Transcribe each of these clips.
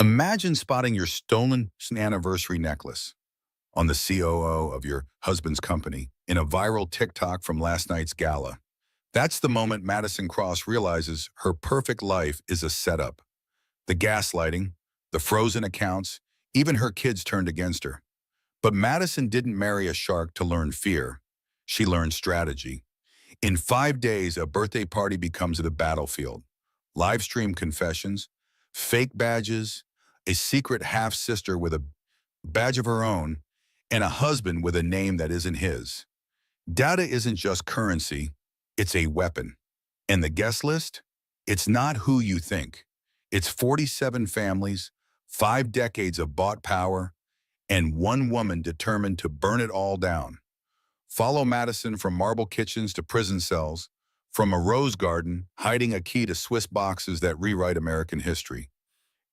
Imagine spotting your stolen anniversary necklace on the COO of your husband's company in a viral TikTok from last night's gala. That's the moment Madison Cross realizes her perfect life is a setup. The gaslighting, the frozen accounts, even her kids turned against her. But Madison didn't marry a shark to learn fear. She learned strategy. In 5 days, a birthday party becomes the battlefield. Live stream confessions, fake badges, a secret half-sister with a badge of her own, and a husband with a name that isn't his. Data isn't just currency, it's a weapon. And the guest list? It's not who you think. It's 47 families, 5 decades of bought power, and one woman determined to burn it all down. Follow Madison from marble kitchens to prison cells, from a rose garden hiding a key to Swiss boxes that rewrite American history.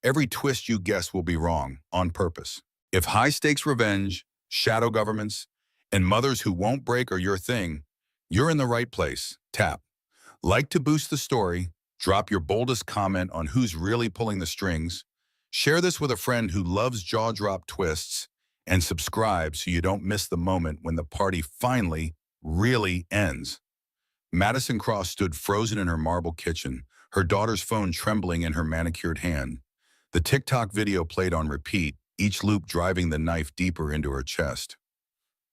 Every twist you guess will be wrong, on purpose. If high-stakes revenge, shadow governments, and mothers who won't break are your thing, you're in the right place. Tap. Like to boost the story, drop your boldest comment on who's really pulling the strings, share this with a friend who loves jaw-drop twists, and subscribe so you don't miss the moment when the party finally, really ends. Madison Cross stood frozen in her marble kitchen, her daughter's phone trembling in her manicured hand. The TikTok video played on repeat, each loop driving the knife deeper into her chest.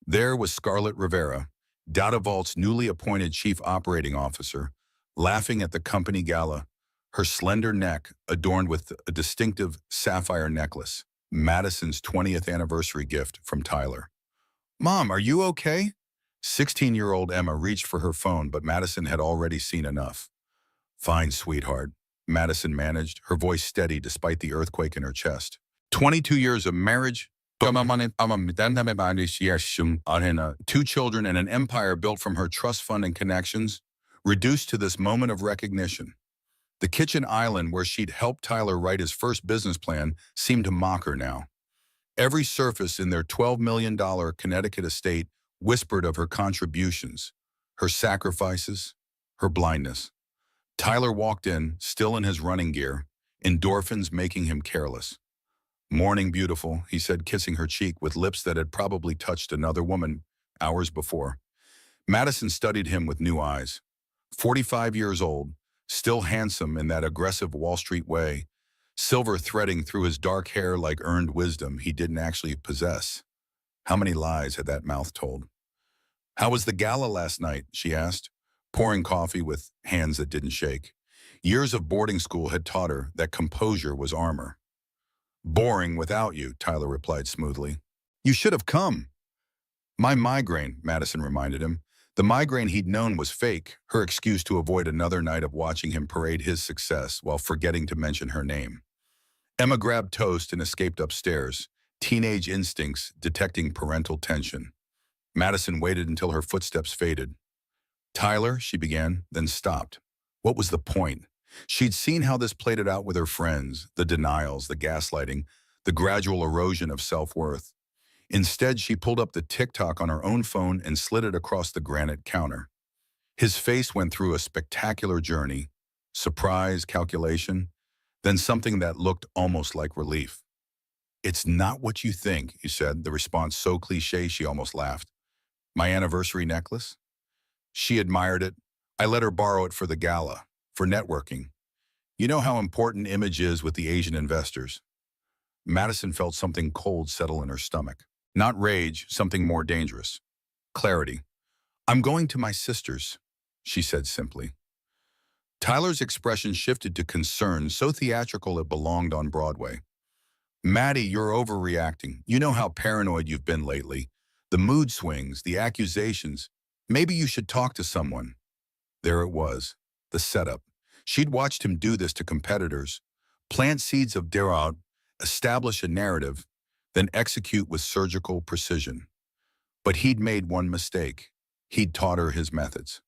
There was Scarlett Rivera, DataVault's newly appointed chief operating officer, laughing at the company gala, her slender neck adorned with a distinctive sapphire necklace, Madison's 20th anniversary gift from Tyler. "Mom, are you okay?" 16-year-old Emma reached for her phone, but Madison had already seen enough. "Fine, sweetheart," Madison managed, her voice steady despite the earthquake in her chest. 22 years of marriage, 2 children and an empire built from her trust fund and connections, reduced to this moment of recognition. The kitchen island where she'd helped Tyler write his first business plan seemed to mock her now. Every surface in their $12 million Connecticut estate whispered of her contributions, her sacrifices, her blindness. Tyler walked in, still in his running gear, endorphins making him careless. "Morning, beautiful," he said, kissing her cheek with lips that had probably touched another woman hours before. Madison studied him with new eyes. 45 years old, still handsome in that aggressive Wall Street way, silver threading through his dark hair like earned wisdom he didn't actually possess. How many lies had that mouth told? "How was the gala last night?" she asked, pouring coffee with hands that didn't shake. Years of boarding school had taught her that composure was armor. "Boring without you," Tyler replied smoothly. "You should have come." "My migraine," Madison reminded him. The migraine he'd known was fake, her excuse to avoid another night of watching him parade his success while forgetting to mention her name. Emma grabbed toast and escaped upstairs, teenage instincts detecting parental tension. Madison waited until her footsteps faded. "Tyler," she began, then stopped. What was the point? She'd seen how this played it out with her friends, the denials, the gaslighting, the gradual erosion of self-worth. Instead, she pulled up the TikTok on her own phone and slid it across the granite counter. His face went through a spectacular journey, surprise, calculation, then something that looked almost like relief. "It's not what you think," he said, the response so cliché she almost laughed. "My anniversary necklace?" She admired it. "I let her borrow it for the gala, for networking. You know how important image is with the Asian investors." Madison felt something cold settle in her stomach. Not rage, something more dangerous. Clarity. "I'm going to my sister's," she said simply. Tyler's expression shifted to concern, so theatrical it belonged on Broadway. "Maddie, you're overreacting. You know how paranoid you've been lately. The mood swings, the accusations. Maybe you should talk to someone." There it was, the setup. She'd watched him do this to competitors, plant seeds of doubt, establish a narrative, then execute with surgical precision. But he'd made one mistake. He'd taught her his methods.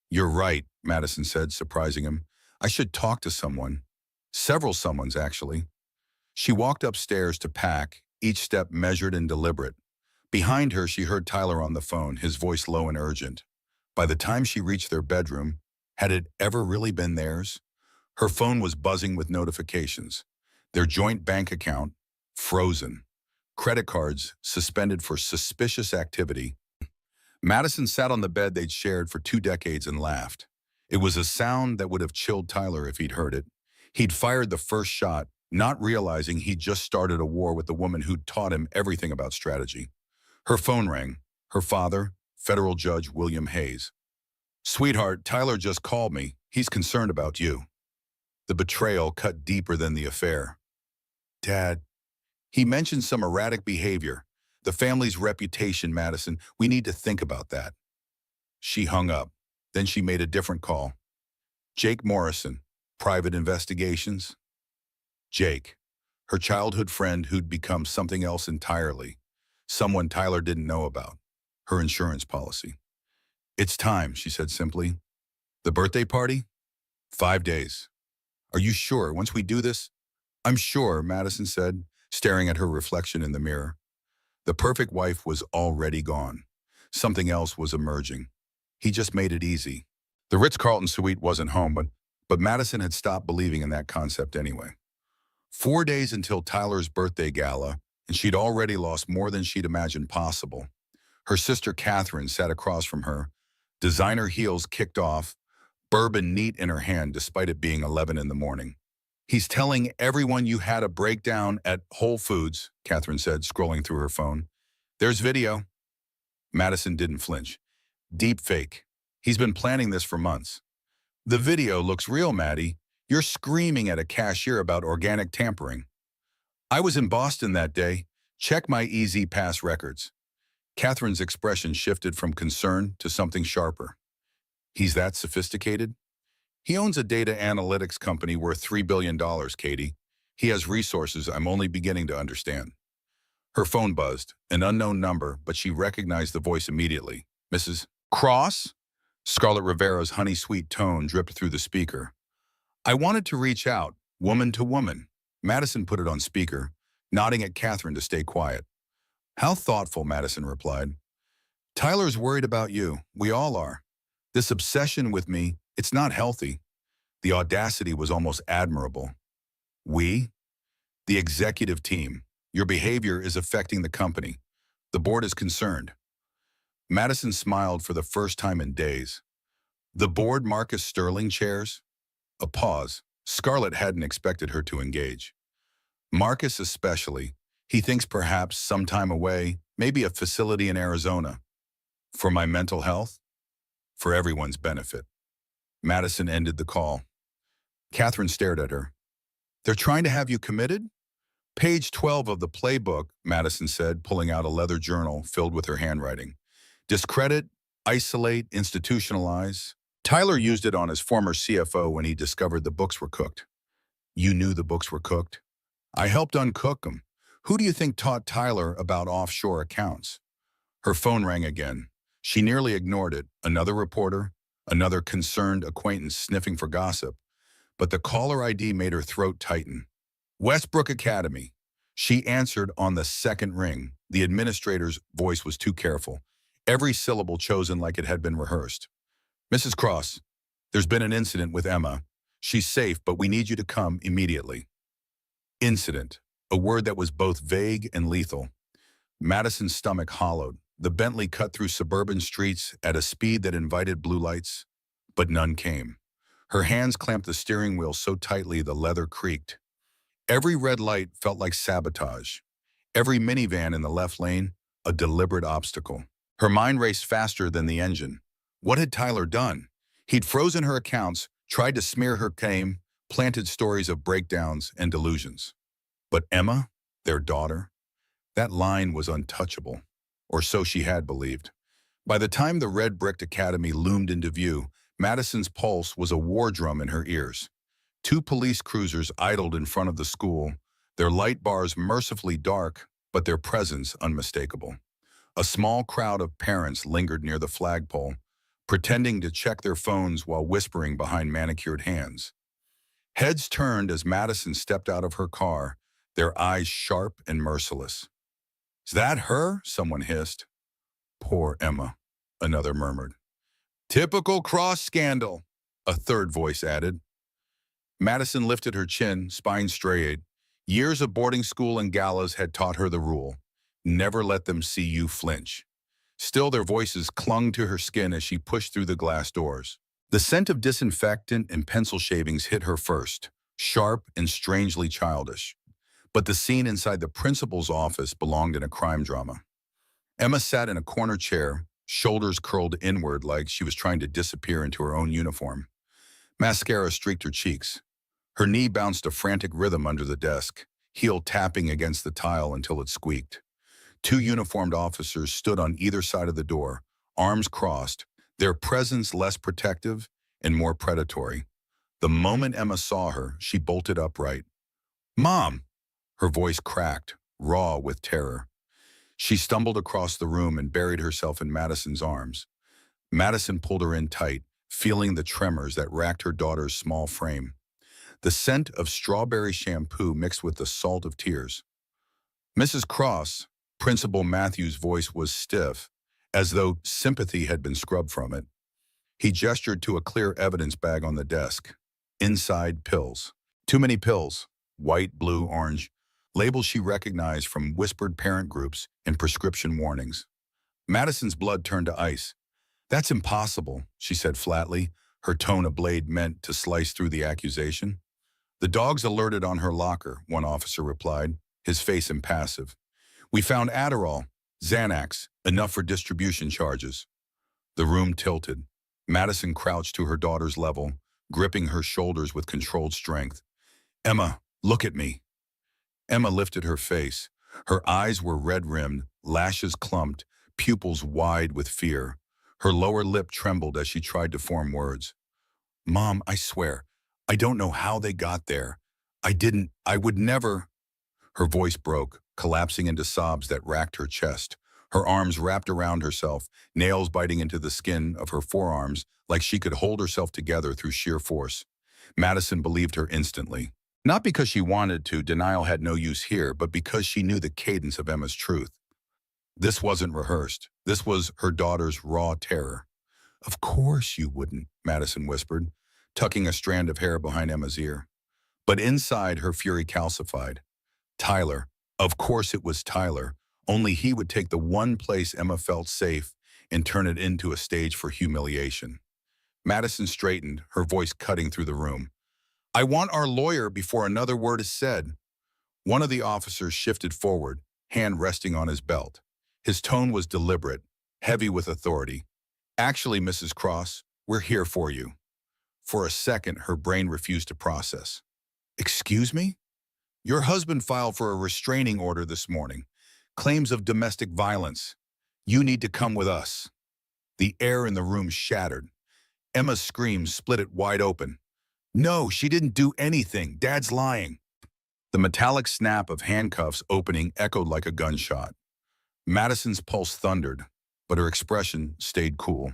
"You're right," Madison said, surprising him. "I should talk to someone. Several someones, actually." She walked upstairs to pack, each step measured and deliberate. Behind her, she heard Tyler on the phone, his voice low and urgent. By the time she reached their bedroom, had it ever really been theirs? Her phone was buzzing with notifications. Their joint bank account, frozen. Credit cards suspended for suspicious activity. Madison sat on the bed they'd shared for 2 decades and laughed. It was a sound that would have chilled Tyler if he'd heard it. He'd fired the first shot, not realizing he'd just started a war with the woman who'd taught him everything about strategy. Her phone rang. Her father, federal judge William Hayes. "Sweetheart, Tyler just called me. He's concerned about you." The betrayal cut deeper than the affair. "Dad, he mentioned some erratic behavior. The family's reputation, Madison. We need to think about that." She hung up. Then she made a different call. "Jake Morrison, Private Investigations." Jake, her childhood friend who'd become something else entirely. Someone Tyler didn't know about. Her insurance policy. "It's time," she said simply. "The birthday party? 5 days. Are you sure once we do this?" "I'm sure," Madison said, staring at her reflection in the mirror. The perfect wife was already gone. Something else was emerging. He just made it easy. The Ritz-Carlton suite wasn't home, but Madison had stopped believing in that concept anyway. 4 days until Tyler's birthday gala, and she'd already lost more than she'd imagined possible. Her sister Catherine sat across from her, designer heels kicked off, bourbon neat in her hand despite it being 11 in the morning. "He's telling everyone you had a breakdown at Whole Foods," Catherine said, scrolling through her phone. "There's video." Madison didn't flinch. "Deep fake. He's been planning this for months." "The video looks real, Maddie. You're screaming at a cashier about organic tampering." "I was in Boston that day. Check my Easy Pass records." Catherine's expression shifted from concern to something sharper. "He's that sophisticated?" "He owns a data analytics company worth $3 billion, Katie. He has resources I'm only beginning to understand." Her phone buzzed, an unknown number, but she recognized the voice immediately. "Mrs. Cross?" Scarlett Rivera's honey-sweet tone dripped through the speaker. "I wanted to reach out, woman to woman." Madison put it on speaker, nodding at Catherine to stay quiet. "How thoughtful," Madison replied. "Tyler's worried about you. We all are. This obsession with me, it's not healthy." The audacity was almost admirable. "We? The executive team. Your behavior is affecting the company. The board is concerned." Madison smiled for the first time in days. "The board Marcus Sterling chairs?" A pause. Scarlett hadn't expected her to engage. "Marcus especially. He thinks perhaps some time away, maybe a facility in Arizona. For my mental health? For everyone's benefit." Madison ended the call. Catherine stared at her. "They're trying to have you committed?" "Page 12 of the playbook," Madison said, pulling out a leather journal filled with her handwriting. "Discredit, isolate, institutionalize." Tyler used it on his former CFO when he discovered the books were cooked. "You knew the books were cooked?" "I helped uncook them. Who do you think taught Tyler about offshore accounts?" Her phone rang again. She nearly ignored it. Another reporter, another concerned acquaintance sniffing for gossip. But the caller ID made her throat tighten. "Westbrook Academy." She answered on the second ring. The administrator's voice was too careful, every syllable chosen like it had been rehearsed. "Mrs. Cross, there's been an incident with Emma. She's safe, but we need you to come immediately." Incident, a word that was both vague and lethal. Madison's stomach hollowed. The Bentley cut through suburban streets at a speed that invited blue lights, but none came. Her hands clamped the steering wheel so tightly the leather creaked. Every red light felt like sabotage. Every minivan in the left lane, a deliberate obstacle. Her mind raced faster than the engine. What had Tyler done? He'd frozen her accounts, tried to smear her claim, planted stories of breakdowns and delusions. But Emma, their daughter, that line was untouchable, or so she had believed. By the time the red-bricked academy loomed into view, Madison's pulse was a war drum in her ears. 2 police cruisers idled in front of the school, their light bars mercifully dark, but their presence unmistakable. A small crowd of parents lingered near the flagpole, pretending to check their phones while whispering behind manicured hands. Heads turned as Madison stepped out of her car, their eyes sharp and merciless. "Is that her?" someone hissed. "Poor Emma," another murmured. "Typical Cross scandal," a third voice added. Madison lifted her chin, spine straight. Years of boarding school and galas had taught her the rule. Never let them see you flinch. Still, their voices clung to her skin as she pushed through the glass doors. The scent of disinfectant and pencil shavings hit her first, sharp and strangely childish. But the scene inside the principal's office belonged in a crime drama. Emma sat in a corner chair, shoulders curled inward like she was trying to disappear into her own uniform. Mascara streaked her cheeks. Her knee bounced a frantic rhythm under the desk, heel tapping against the tile until it squeaked. Two uniformed officers stood on either side of the door, arms crossed, their presence less protective and more predatory. The moment Emma saw her, she bolted upright. "Mom!" Her voice cracked, raw with terror. She stumbled across the room and buried herself in Madison's arms. Madison pulled her in tight, feeling the tremors that racked her daughter's small frame. The scent of strawberry shampoo mixed with the salt of tears. "Mrs. Cross," Principal Matthew's voice was stiff, as though sympathy had been scrubbed from it. He gestured to a clear evidence bag on the desk. Inside, pills. Too many pills. White, blue, orange. Labels she recognized from whispered parent groups and prescription warnings. Madison's blood turned to ice. "That's impossible," she said flatly, her tone a blade meant to slice through the accusation. "The dog's alerted on her locker," one officer replied, his face impassive. "We found Adderall, Xanax, enough for distribution charges." The room tilted. Madison crouched to her daughter's level, gripping her shoulders with controlled strength. "Emma, look at me." Emma lifted her face. Her eyes were red-rimmed, lashes clumped, pupils wide with fear. Her lower lip trembled as she tried to form words. "Mom, I swear, I don't know how they got there. I would never." Her voice broke, collapsing into sobs that racked her chest. Her arms wrapped around herself, nails biting into the skin of her forearms like she could hold herself together through sheer force. Madison believed her instantly. Not because she wanted to, denial had no use here, but because she knew the cadence of Emma's truth. This wasn't rehearsed. This was her daughter's raw terror. "Of course you wouldn't," Madison whispered, tucking a strand of hair behind Emma's ear. But inside, her fury calcified. Tyler. Of course it was Tyler. Only he would take the one place Emma felt safe and turn it into a stage for humiliation. Madison straightened, her voice cutting through the room. "I want our lawyer before another word is said." One of the officers shifted forward, hand resting on his belt. His tone was deliberate, heavy with authority. "Actually, Mrs. Cross, we're here for you." For a second, her brain refused to process. "Excuse me? Your husband filed for a restraining order this morning. Claims of domestic violence. You need to come with us." The air in the room shattered. Emma's scream split it wide open. "No, she didn't do anything. Dad's lying." The metallic snap of handcuffs opening echoed like a gunshot. Madison's pulse thundered, but her expression stayed cool.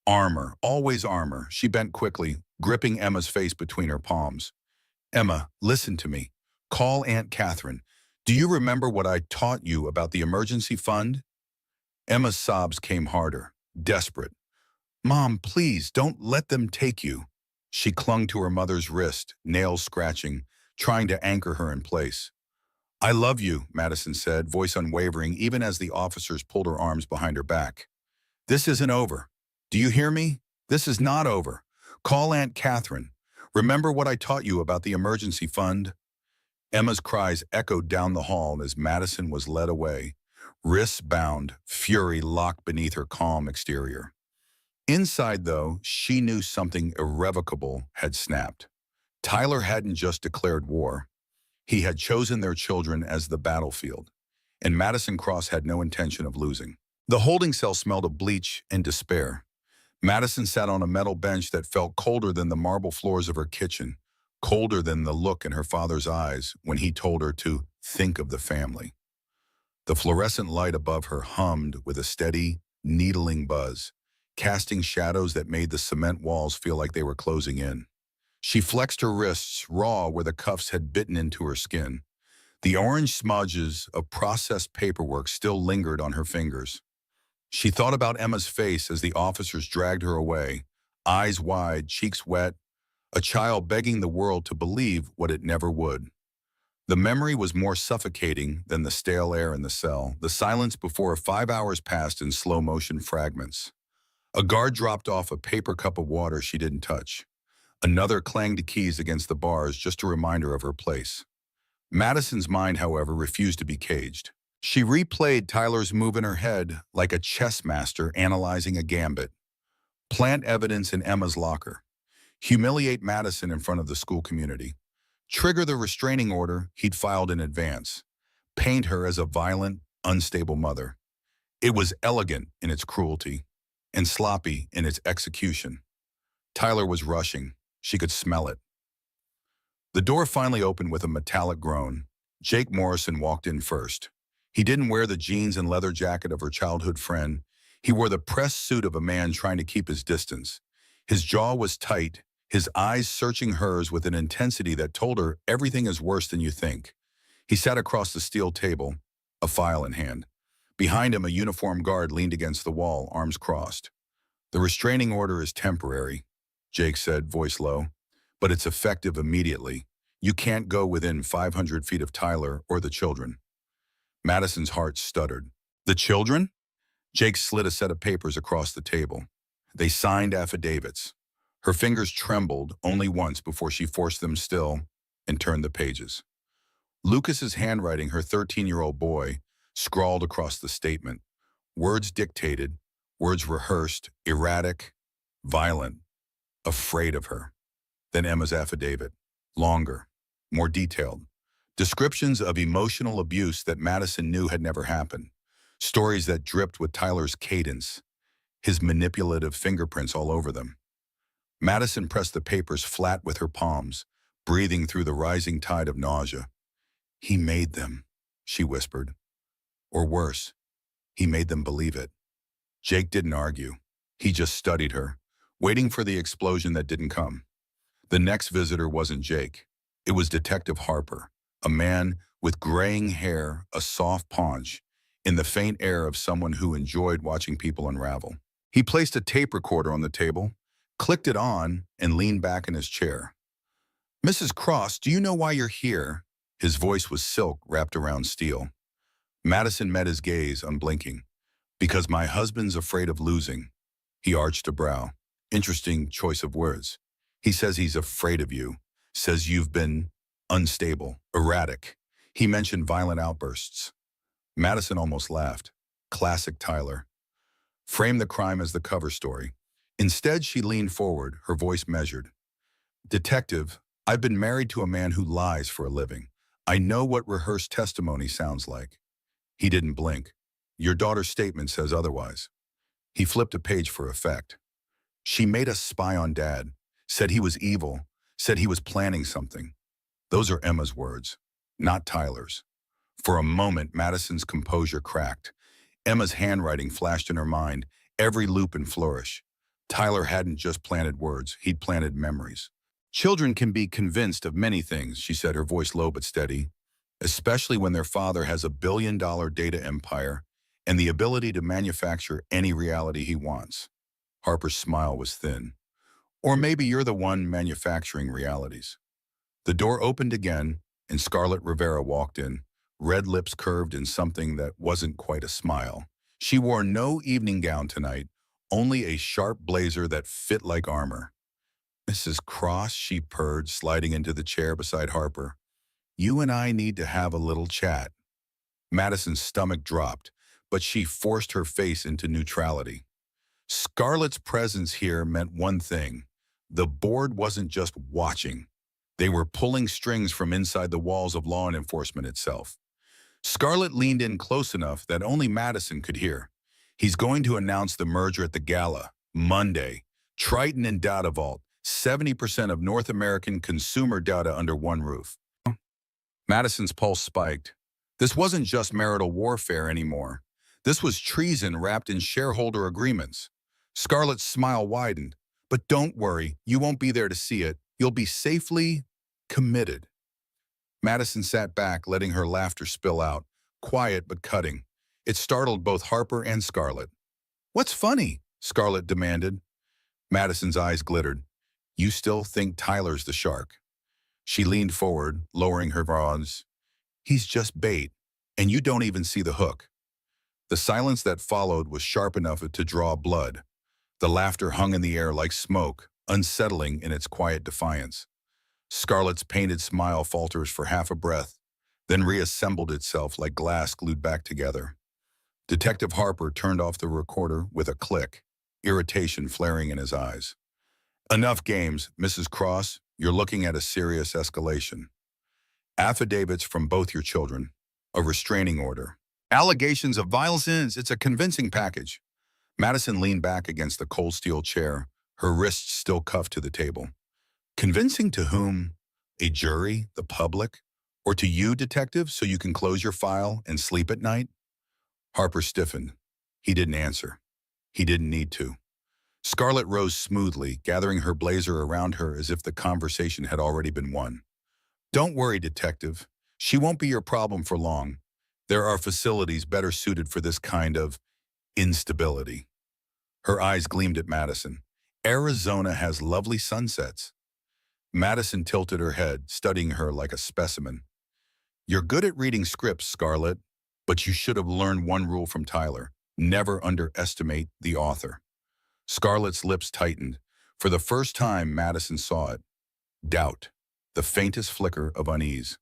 "Armor, always armor." She bent quickly, gripping Emma's face between her palms. "Emma, listen to me. Call Aunt Catherine. Do you remember what I taught you about the emergency fund?" Emma's sobs came harder, desperate. "Mom, please, don't let them take you." She clung to her mother's wrist, nails scratching, trying to anchor her in place. "I love you," Madison said, voice unwavering even as the officers pulled her arms behind her back. "This isn't over. Do you hear me? This is not over. Call Aunt Catherine. Remember what I taught you about the emergency fund?" Emma's cries echoed down the hall as Madison was led away, wrists bound, fury locked beneath her calm exterior. Inside, though, she knew something irrevocable had snapped. Tyler hadn't just declared war. He had chosen their children as the battlefield, and Madison Cross had no intention of losing. The holding cell smelled of bleach and despair. Madison sat on a metal bench that felt colder than the marble floors of her kitchen, colder than the look in her father's eyes when he told her to think of the family. The fluorescent light above her hummed with a steady, needling buzz, casting shadows that made the cement walls feel like they were closing in. She flexed her wrists, raw where the cuffs had bitten into her skin. The orange smudges of processed paperwork still lingered on her fingers. She thought about Emma's face as the officers dragged her away, eyes wide, cheeks wet, a child begging the world to believe what it never would. The memory was more suffocating than the stale air in the cell, the silence before 5 hours passed in slow-motion fragments. A guard dropped off a paper cup of water she didn't touch. Another clanged keys against the bars, just a reminder of her place. Madison's mind, however, refused to be caged. She replayed Tyler's move in her head like a chess master analyzing a gambit. Plant evidence in Emma's locker. Humiliate Madison in front of the school community. Trigger the restraining order he'd filed in advance. Paint her as a violent, unstable mother. It was elegant in its cruelty and sloppy in its execution. Tyler was rushing. She could smell it. The door finally opened with a metallic groan. Jake Morrison walked in first. He didn't wear the jeans and leather jacket of her childhood friend. He wore the pressed suit of a man trying to keep his distance. His jaw was tight, his eyes searching hers with an intensity that told her everything is worse than you think. He sat across the steel table, a file in hand. Behind him, a uniformed guard leaned against the wall, arms crossed. "The restraining order is temporary," Jake said, voice low, "but it's effective immediately. You can't go within 500 feet of Tyler or the children." Madison's heart stuttered. "The children?" Jake slid a set of papers across the table. They signed affidavits. Her fingers trembled only once before she forced them still and turned the pages. Lucas's handwriting, her 13-year-old boy, scrawled across the statement. Words dictated, words rehearsed, erratic, violent, afraid of her. Then Emma's affidavit. Longer, more detailed. Descriptions of emotional abuse that Madison knew had never happened. Stories that dripped with Tyler's cadence, his manipulative fingerprints all over them. Madison pressed the papers flat with her palms, breathing through the rising tide of nausea. "He made them," she whispered. Or worse, he made them believe it. Jake didn't argue. He just studied her, waiting for the explosion that didn't come. The next visitor wasn't Jake. It was Detective Harper, a man with graying hair, a soft paunch, in the faint air of someone who enjoyed watching people unravel. He placed a tape recorder on the table, clicked it on, and leaned back in his chair. "Mrs. Cross, do you know why you're here?" His voice was silk wrapped around steel. Madison met his gaze, unblinking. "Because my husband's afraid of losing." He arched a brow. Interesting choice of words. "He says he's afraid of you. Says you've been unstable, erratic." He mentioned violent outbursts. Madison almost laughed. Classic Tyler. Frame the crime as the cover story. Instead, she leaned forward, her voice measured. "Detective, I've been married to a man who lies for a living. I know what rehearsed testimony sounds like." He didn't blink. "Your daughter's statement says otherwise." He flipped a page for effect. "She made us spy on Dad, said he was evil, said he was planning something." Those are Emma's words, not Tyler's. For a moment, Madison's composure cracked. Emma's handwriting flashed in her mind, every loop and flourish. Tyler hadn't just planted words, he'd planted memories. "Children can be convinced of many things," she said, her voice low but steady, "especially when their father has $1 billion data empire and the ability to manufacture any reality he wants." Harper's smile was thin. "Or maybe you're the one manufacturing realities." The door opened again, and Scarlett Rivera walked in, red lips curved in something that wasn't quite a smile. She wore no evening gown tonight, only a sharp blazer that fit like armor. "Mrs. Cross," she purred, sliding into the chair beside Harper. "You and I need to have a little chat." Madison's stomach dropped, but she forced her face into neutrality. Scarlett's presence here meant one thing. The board wasn't just watching. They were pulling strings from inside the walls of law enforcement itself. Scarlett leaned in close enough that only Madison could hear. "He's going to announce the merger at the gala, Monday. Triton and Data Vault, 70% of North American consumer data under one roof." Madison's pulse spiked. This wasn't just marital warfare anymore. This was treason wrapped in shareholder agreements. Scarlett's smile widened. "But don't worry, you won't be there to see it. You'll be safely committed." Madison sat back, letting her laughter spill out, quiet but cutting. It startled both Harper and Scarlett. "What's funny?" Scarlett demanded. Madison's eyes glittered. "You still think Tyler's the shark?" She leaned forward, lowering her brows. He's just bait, and you don't even see the hook. The silence that followed was sharp enough to draw blood. The laughter hung in the air like smoke, unsettling in its quiet defiance. Scarlett's painted smile falters for half a breath, then reassembled itself like glass glued back together. Detective Harper turned off the recorder with a click, irritation flaring in his eyes. Enough games, Mrs. Cross. You're looking at a serious escalation. Affidavits from both your children. A restraining order. Allegations of violence. It's a convincing package. Madison leaned back against the cold steel chair, her wrists still cuffed to the table. Convincing to whom? A jury, the public, or to you, detective, so you can close your file and sleep at night? Harper stiffened. He didn't answer. He didn't need to. Scarlett rose smoothly, gathering her blazer around her as if the conversation had already been won. Don't worry, detective. She won't be your problem for long. There are facilities better suited for this kind of instability. Her eyes gleamed at Madison. Arizona has lovely sunsets. Madison tilted her head, studying her like a specimen. You're good at reading scripts, Scarlett, but you should have learned one rule from Tyler. Never underestimate the author. Scarlett's lips tightened. For the first time, Madison saw it. Doubt. The faintest flicker of unease.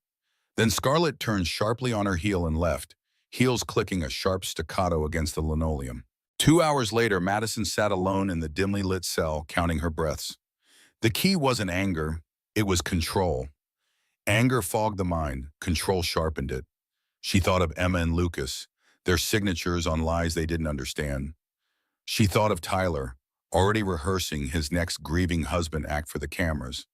Then Scarlett turned sharply on her heel and left, heels clicking a sharp staccato against the linoleum. 2 hours later, Madison sat alone in the dimly lit cell, counting her breaths. The key wasn't anger, it was control. Anger fogged the mind, control sharpened it. She thought of Emma and Lucas, their signatures on lies they didn't understand. She thought of Tyler, already rehearsing his next grieving husband act for the cameras.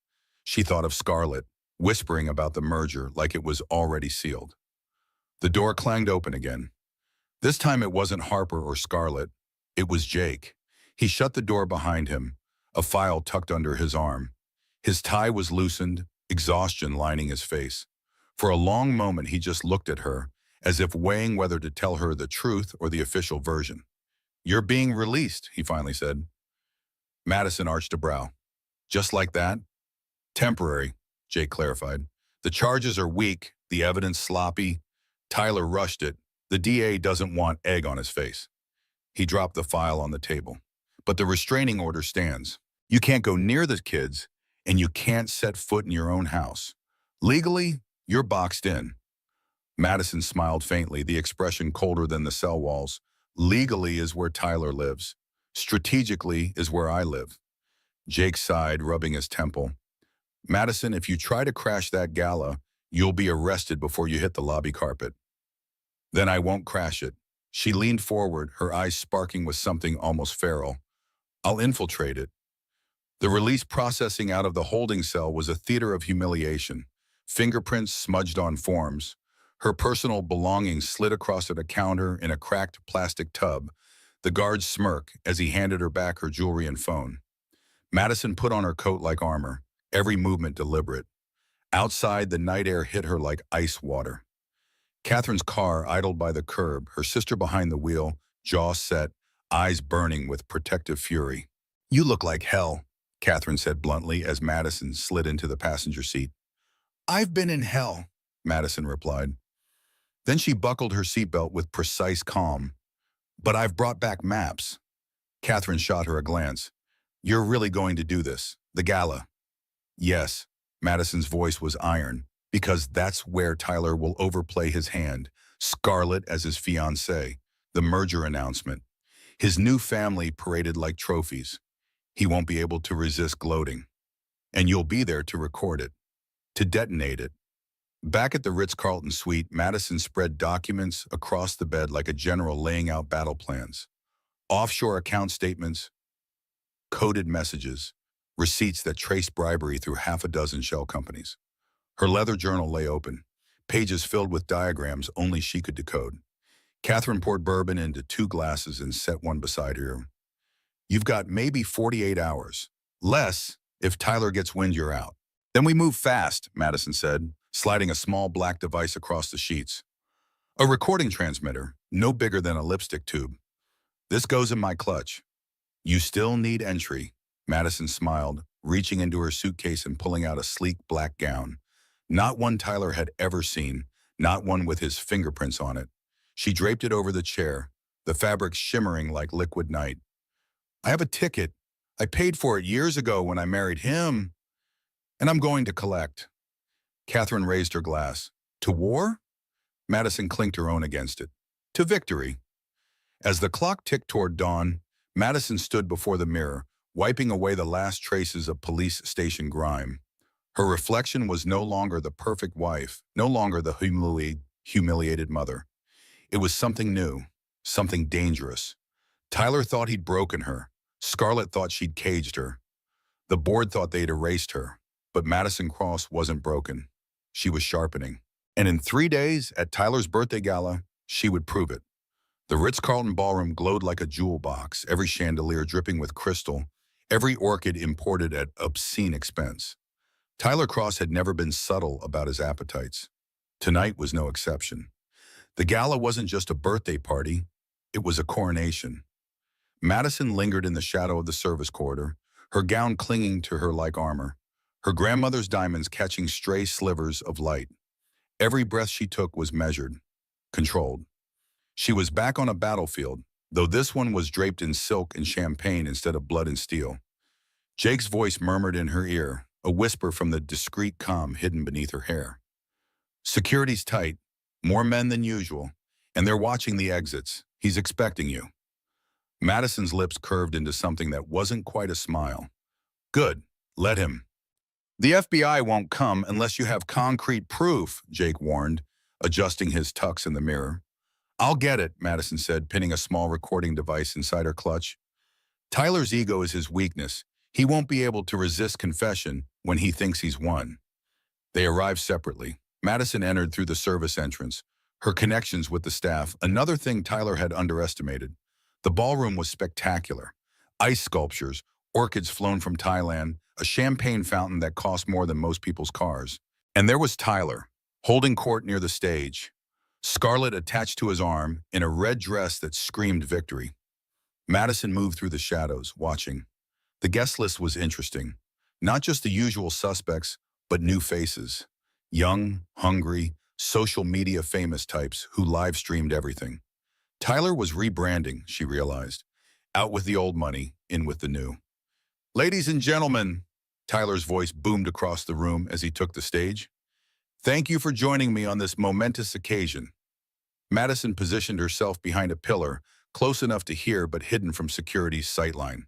She thought of Scarlett, whispering about the merger like it was already sealed. The door clanged open again. This time it wasn't Harper or Scarlett. It was Jake. He shut the door behind him, a file tucked under his arm. His tie was loosened, exhaustion lining his face. For a long moment he just looked at her, as if weighing whether to tell her the truth or the official version. You're being released, he finally said. Madison arched a brow. Just like that? Temporary, Jake clarified. The charges are weak, the evidence sloppy. Tyler rushed it. The DA doesn't want egg on his face. He dropped the file on the table. But the restraining order stands. You can't go near the kids, and you can't set foot in your own house. Legally, you're boxed in. Madison smiled faintly, the expression colder than the cell walls. Legally is where Tyler lives. Strategically is where I live. Jake sighed, rubbing his temple. Madison, if you try to crash that gala, you'll be arrested before you hit the lobby carpet. Then I won't crash it. She leaned forward, her eyes sparking with something almost feral. I'll infiltrate it. The release processing out of the holding cell was a theater of humiliation. Fingerprints smudged on forms. Her personal belongings slid across at a counter in a cracked plastic tub. The guard smirked as he handed her back her jewelry and phone. Madison put on her coat like armor, every movement deliberate. Outside, the night air hit her like ice water. Catherine's car idled by the curb, her sister behind the wheel, jaw set, eyes burning with protective fury. You look like hell, Catherine said bluntly as Madison slid into the passenger seat. I've been in hell, Madison replied. Then she buckled her seatbelt with precise calm. But I've brought back maps. Catherine shot her a glance. You're really going to do this, the gala? Yes, Madison's voice was iron, because that's where Tyler will overplay his hand, Scarlett as his fiancée, the merger announcement. His new family paraded like trophies. He won't be able to resist gloating. And you'll be there to record it, to detonate it. Back at the Ritz-Carlton suite, Madison spread documents across the bed like a general laying out battle plans. Offshore account statements, coded messages, receipts that traced bribery through half a dozen shell companies. Her leather journal lay open, pages filled with diagrams only she could decode. Catherine poured bourbon into 2 glasses and set one beside her. You've got maybe 48 hours. Less if Tyler gets wind you're out. Then we move fast, Madison said, sliding a small black device across the sheets. A recording transmitter, no bigger than a lipstick tube. This goes in my clutch. You still need entry, Madison smiled, reaching into her suitcase and pulling out a sleek black gown. Not one Tyler had ever seen, not one with his fingerprints on it. She draped it over the chair, the fabric shimmering like liquid night. I have a ticket. I paid for it years ago when I married him, and I'm going to collect. Catherine raised her glass. To war? Madison clinked her own against it. To victory. As the clock ticked toward dawn, Madison stood before the mirror, wiping away the last traces of police station grime. Her reflection was no longer the perfect wife, no longer the humiliated mother. It was something new, something dangerous. Tyler thought he'd broken her. Scarlett thought she'd caged her. The board thought they'd erased her. But Madison Cross wasn't broken. She was sharpening. And in 3 days, at Tyler's birthday gala, she would prove it. The Ritz-Carlton ballroom glowed like a jewel box, every chandelier dripping with crystal, every orchid imported at obscene expense. Tyler Cross had never been subtle about his appetites. Tonight was no exception. The gala wasn't just a birthday party, it was a coronation. Madison lingered in the shadow of the service corridor, her gown clinging to her like armor, her grandmother's diamonds catching stray slivers of light. Every breath she took was measured, controlled. She was back on a battlefield, though this one was draped in silk and champagne instead of blood and steel. Jake's voice murmured in her ear, a whisper from the discreet calm hidden beneath her hair. Security's tight, more men than usual, and they're watching the exits. He's expecting you. Madison's lips curved into something that wasn't quite a smile. Good, let him. The FBI won't come unless you have concrete proof, Jake warned, adjusting his tux in the mirror. I'll get it, Madison said, pinning a small recording device inside her clutch. Tyler's ego is his weakness. He won't be able to resist confession when he thinks he's won. They arrived separately. Madison entered through the service entrance, her connections with the staff, another thing Tyler had underestimated. The ballroom was spectacular. Ice sculptures, orchids flown from Thailand, a champagne fountain that cost more than most people's cars. And there was Tyler, holding court near the stage, Scarlett attached to his arm in a red dress that screamed victory. Madison moved through the shadows, watching. The guest list was interesting. Not just the usual suspects, but new faces. Young, hungry, social media famous types who live-streamed everything. Tyler was rebranding, she realized. Out with the old money, in with the new. Ladies and gentlemen, Tyler's voice boomed across the room as he took the stage. Thank you for joining me on this momentous occasion. Madison positioned herself behind a pillar, close enough to hear but hidden from security's sightline.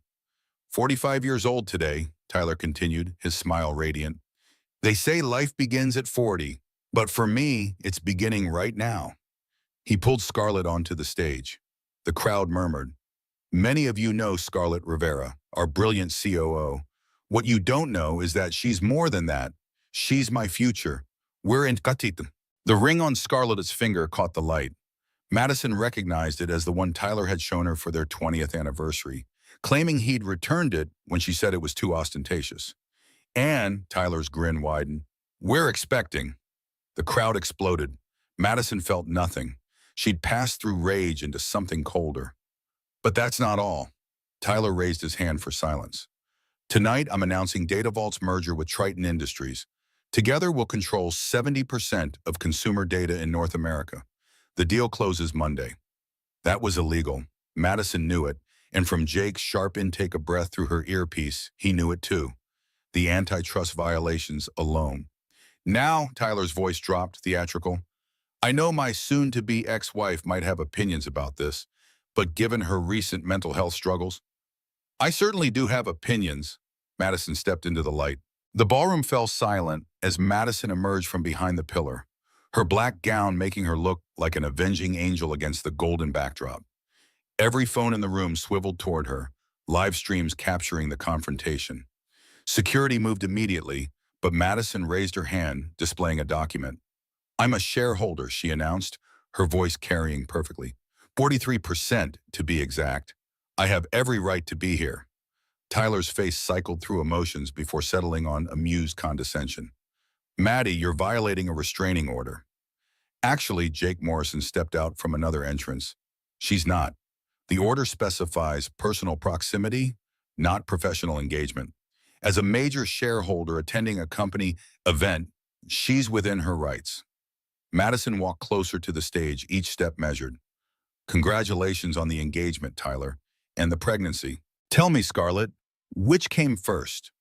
45 years old today, Tyler continued, his smile radiant. They say life begins at 40, but for me, it's beginning right now. He pulled Scarlett onto the stage. The crowd murmured. Many of you know Scarlett Rivera, our brilliant COO. What you don't know is that she's more than that. She's my future. We're in Katitan. The ring on Scarlett's finger caught the light. Madison recognized it as the one Tyler had shown her for their 20th anniversary, claiming he'd returned it when she said it was too ostentatious. And Tyler's grin widened. We're expecting. The crowd exploded. Madison felt nothing. She'd passed through rage into something colder. But that's not all. Tyler raised his hand for silence. Tonight, I'm announcing DataVault's merger with Triton Industries. Together, we'll control 70% of consumer data in North America. The deal closes Monday. That was illegal. Madison knew it, and from Jake's sharp intake of breath through her earpiece, he knew it too. The antitrust violations alone. Now, Tyler's voice dropped, theatrical. I know my soon-to-be ex-wife might have opinions about this, but given her recent mental health struggles, I certainly do have opinions. Madison stepped into the light. The ballroom fell silent as Madison emerged from behind the pillar, her black gown making her look like an avenging angel against the golden backdrop. Every phone in the room swiveled toward her, live streams capturing the confrontation. Security moved immediately, but Madison raised her hand, displaying a document. I'm a shareholder, she announced, her voice carrying perfectly. 43% to be exact. I have every right to be here. Tyler's face cycled through emotions before settling on amused condescension. Maddie, you're violating a restraining order. Actually, Jake Morrison stepped out from another entrance. She's not. The order specifies personal proximity, not professional engagement. As a major shareholder attending a company event, she's within her rights. Madison walked closer to the stage, each step measured. Congratulations on the engagement, Tyler, and the pregnancy. Tell me, Scarlett, which came first,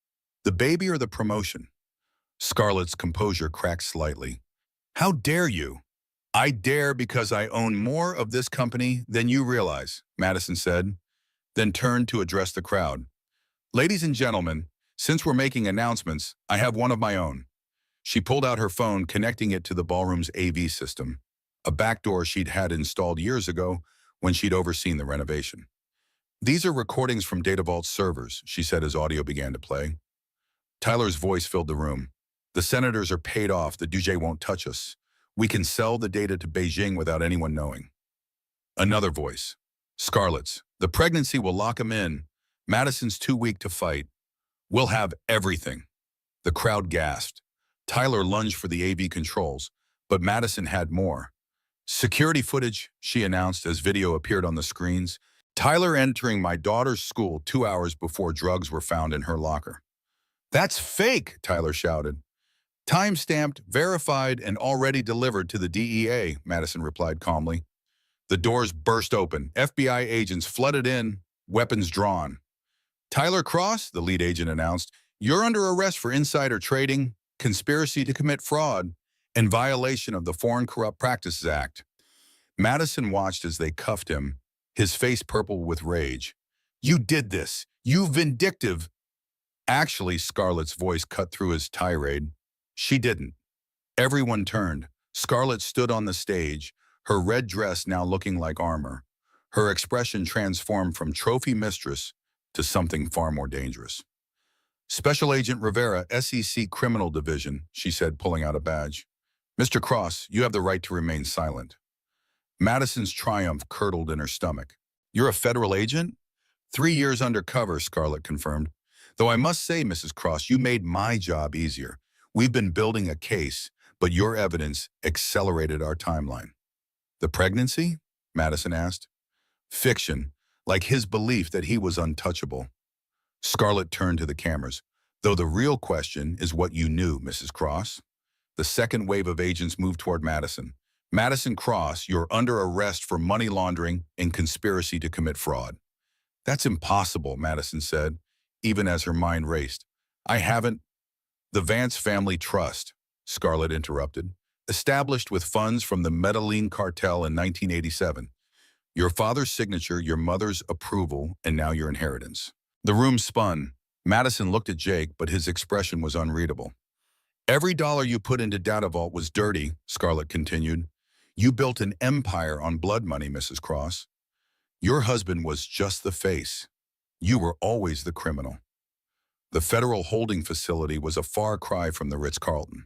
the baby or the promotion? Scarlett's composure cracked slightly. How dare you? I dare because I own more of this company than you realize, Madison said, then turned to address the crowd. Ladies and gentlemen, since we're making announcements, I have one of my own. She pulled out her phone, connecting it to the ballroom's AV system, a backdoor she'd had installed years ago when she'd overseen the renovation. These are recordings from Data Vault's servers, she said as audio began to play. Tyler's voice filled the room. The senators are paid off. The DJ won't touch us. We can sell the data to Beijing without anyone knowing. Another voice. Scarlett's. The pregnancy will lock him in. Madison's too weak to fight. We'll have everything. The crowd gasped. Tyler lunged for the AV controls, but Madison had more. Security footage, she announced as video appeared on the screens. Tyler entering my daughter's school 2 hours before drugs were found in her locker. That's fake, Tyler shouted. Time-stamped, verified, and already delivered to the DEA, Madison replied calmly. The doors burst open. FBI agents flooded in, weapons drawn. Tyler Cross, the lead agent announced, you're under arrest for insider trading, conspiracy to commit fraud, and violation of the Foreign Corrupt Practices Act. Madison watched as they cuffed him, his face purple with rage. You did this. You vindictive. Actually, Scarlett's voice cut through his tirade. She didn't. Everyone turned. Scarlett stood on the stage, her red dress now looking like armor. Her expression transformed from trophy mistress to something far more dangerous. Special Agent Rivera, SEC Criminal Division, she said, pulling out a badge. Mr. Cross, you have the right to remain silent. Madison's triumph curdled in her stomach. You're a federal agent? 3 years undercover, Scarlett confirmed. Though I must say, Mrs. Cross, you made my job easier. We've been building a case, but your evidence accelerated our timeline. The pregnancy? Madison asked. Fiction, like his belief that he was untouchable. Scarlett turned to the cameras. Though the real question is what you knew, Mrs. Cross. The second wave of agents moved toward Madison. Madison Cross, you're under arrest for money laundering and conspiracy to commit fraud. That's impossible, Madison said, even as her mind raced. I haven't. The Vance Family Trust, Scarlett interrupted, established with funds from the Medellin cartel in 1987. Your father's signature, your mother's approval, and now your inheritance. The room spun. Madison looked at Jake, but his expression was unreadable. Every dollar you put into Data Vault was dirty, Scarlett continued. You built an empire on blood money, Mrs. Cross. Your husband was just the face. You were always the criminal. The federal holding facility was a far cry from the Ritz-Carlton.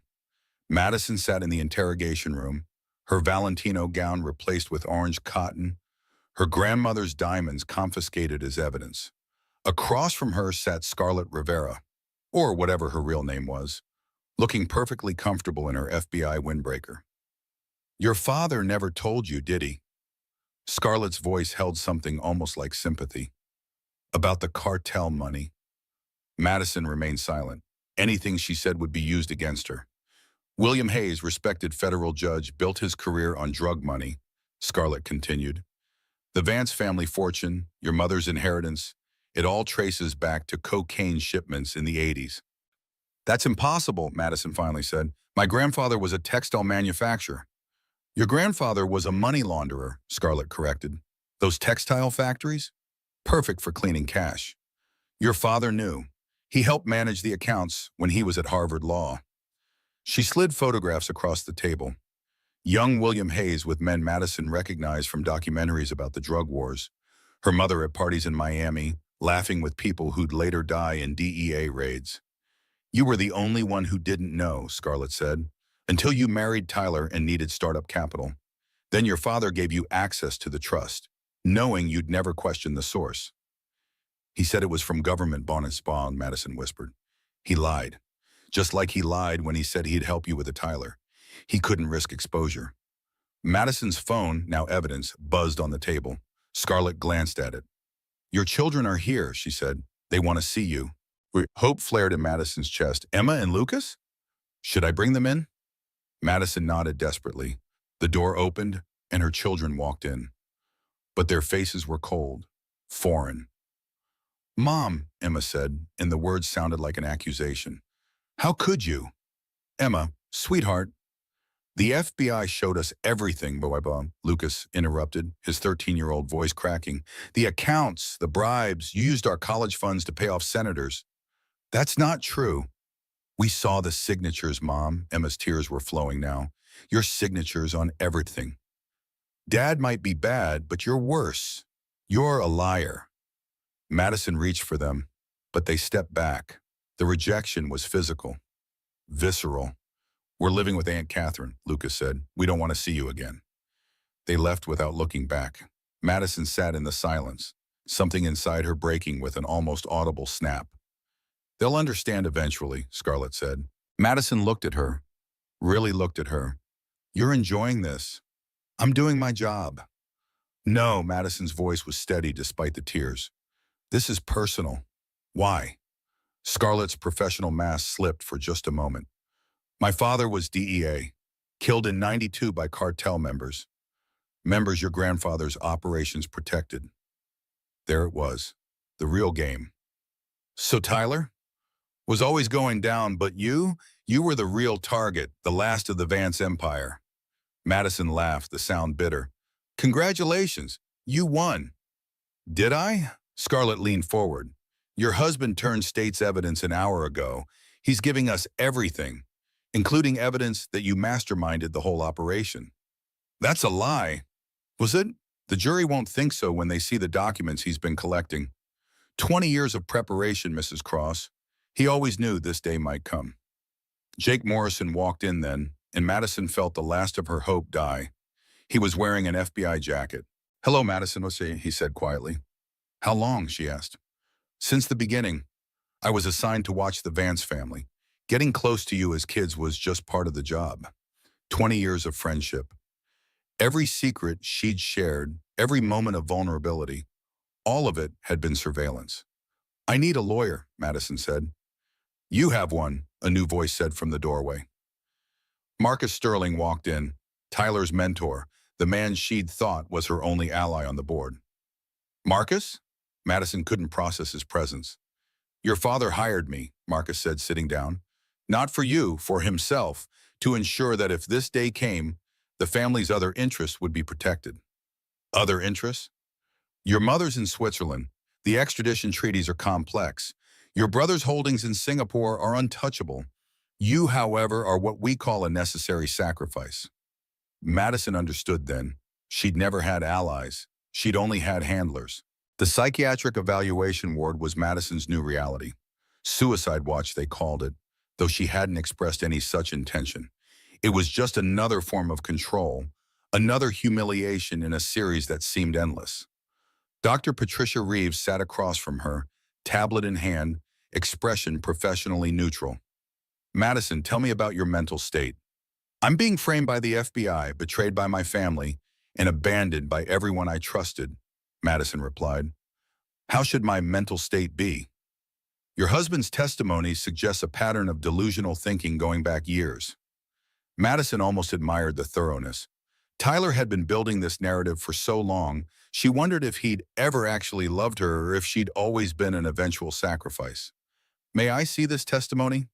Madison sat in the interrogation room, her Valentino gown replaced with orange cotton, her grandmother's diamonds confiscated as evidence. Across from her sat Scarlett Rivera, or whatever her real name was, looking perfectly comfortable in her FBI windbreaker. Your father never told you, did he? Scarlett's voice held something almost like sympathy. About the cartel money. Madison remained silent. Anything she said would be used against her. William Hayes, respected federal judge, built his career on drug money, Scarlett continued. The Vance family fortune, your mother's inheritance, it all traces back to cocaine shipments in the 80s. That's impossible, Madison finally said. My grandfather was a textile manufacturer. Your grandfather was a money launderer, Scarlett corrected. Those textile factories? Perfect for cleaning cash. Your father knew. He helped manage the accounts when he was at Harvard Law. She slid photographs across the table. Young William Hayes with men Madison recognized from documentaries about the drug wars. Her mother at parties in Miami, laughing with people who'd later die in DEA raids. You were the only one who didn't know, Scarlett said, until you married Tyler and needed startup capital. Then your father gave you access to the trust, knowing you'd never question the source. He said it was from government bonus bond, Madison whispered. He lied. Just like he lied when he said he'd help you with a Tyler. He couldn't risk exposure. Madison's phone, now evidence, buzzed on the table. Scarlett glanced at it. Your children are here, she said. They want to see you. Hope flared in Madison's chest. Emma and Lucas? Should I bring them in? Madison nodded desperately. The door opened, and her children walked in. But their faces were cold, foreign. "Mom," Emma said, and the words sounded like an accusation. "How could you?" "Emma, sweetheart." "The FBI showed us everything," Lucas interrupted, his 13-year-old voice cracking. "The accounts, the bribes, you used our college funds to pay off senators." "That's not true." "We saw the signatures, Mom." Emma's tears were flowing now. "Your signatures on everything. Dad might be bad, but you're worse. You're a liar." Madison reached for them, but they stepped back. The rejection was physical, visceral. "We're living with Aunt Catherine," Lucas said. "We don't want to see you again." They left without looking back. Madison sat in the silence, something inside her breaking with an almost audible snap. "They'll understand eventually," Scarlett said. Madison looked at her, really looked at her. "You're enjoying this." "I'm doing my job." "No," Madison's voice was steady despite the tears. "This is personal." "Why?" Scarlett's professional mask slipped for just a moment. "My father was DEA, killed in '92 by cartel members. Members your grandfather's operations protected." There it was, the real game. "So Tyler was always going down, but you were the real target, the last of the Vance empire." Madison laughed, the sound bitter. "Congratulations, you won." "Did I?" Scarlett leaned forward. "Your husband turned state's evidence an hour ago. He's giving us everything, including evidence that you masterminded the whole operation." "That's a lie." "Was it?" "The jury won't think so when they see the documents he's been collecting. 20 years of preparation, Mrs. Cross. He always knew this day might come." Jake Morrison walked in then, and Madison felt the last of her hope die. He was wearing an FBI jacket. "Hello, Madison," he said quietly. "How long?" she asked. "Since the beginning. I was assigned to watch the Vance family. Getting close to you as kids was just part of the job. 20 years of friendship. Every secret she'd shared, every moment of vulnerability, all of it had been surveillance." "I need a lawyer," Madison said. "You have one," a new voice said from the doorway. Marcus Sterling walked in, Tyler's mentor, the man she'd thought was her only ally on the board. "Marcus?" Madison couldn't process his presence. "Your father hired me," Marcus said, sitting down. "Not for you, for himself, to ensure that if this day came, the family's other interests would be protected." "Other interests?" "Your mother's in Switzerland. The extradition treaties are complex. Your brother's holdings in Singapore are untouchable. You, however, are what we call a necessary sacrifice." Madison understood then. She'd never had allies. She'd only had handlers. The psychiatric evaluation ward was Madison's new reality. Suicide watch, they called it, though she hadn't expressed any such intention. It was just another form of control, another humiliation in a series that seemed endless. Dr. Patricia Reeves sat across from her, tablet in hand, expression professionally neutral. "Madison, tell me about your mental state." "I'm being framed by the FBI, betrayed by my family, and abandoned by everyone I trusted," Madison replied. "How should my mental state be?" "Your husband's testimony suggests a pattern of delusional thinking going back years." Madison almost admired the thoroughness. Tyler had been building this narrative for so long, she wondered if he'd ever actually loved her or if she'd always been an eventual sacrifice. "May I see this testimony?"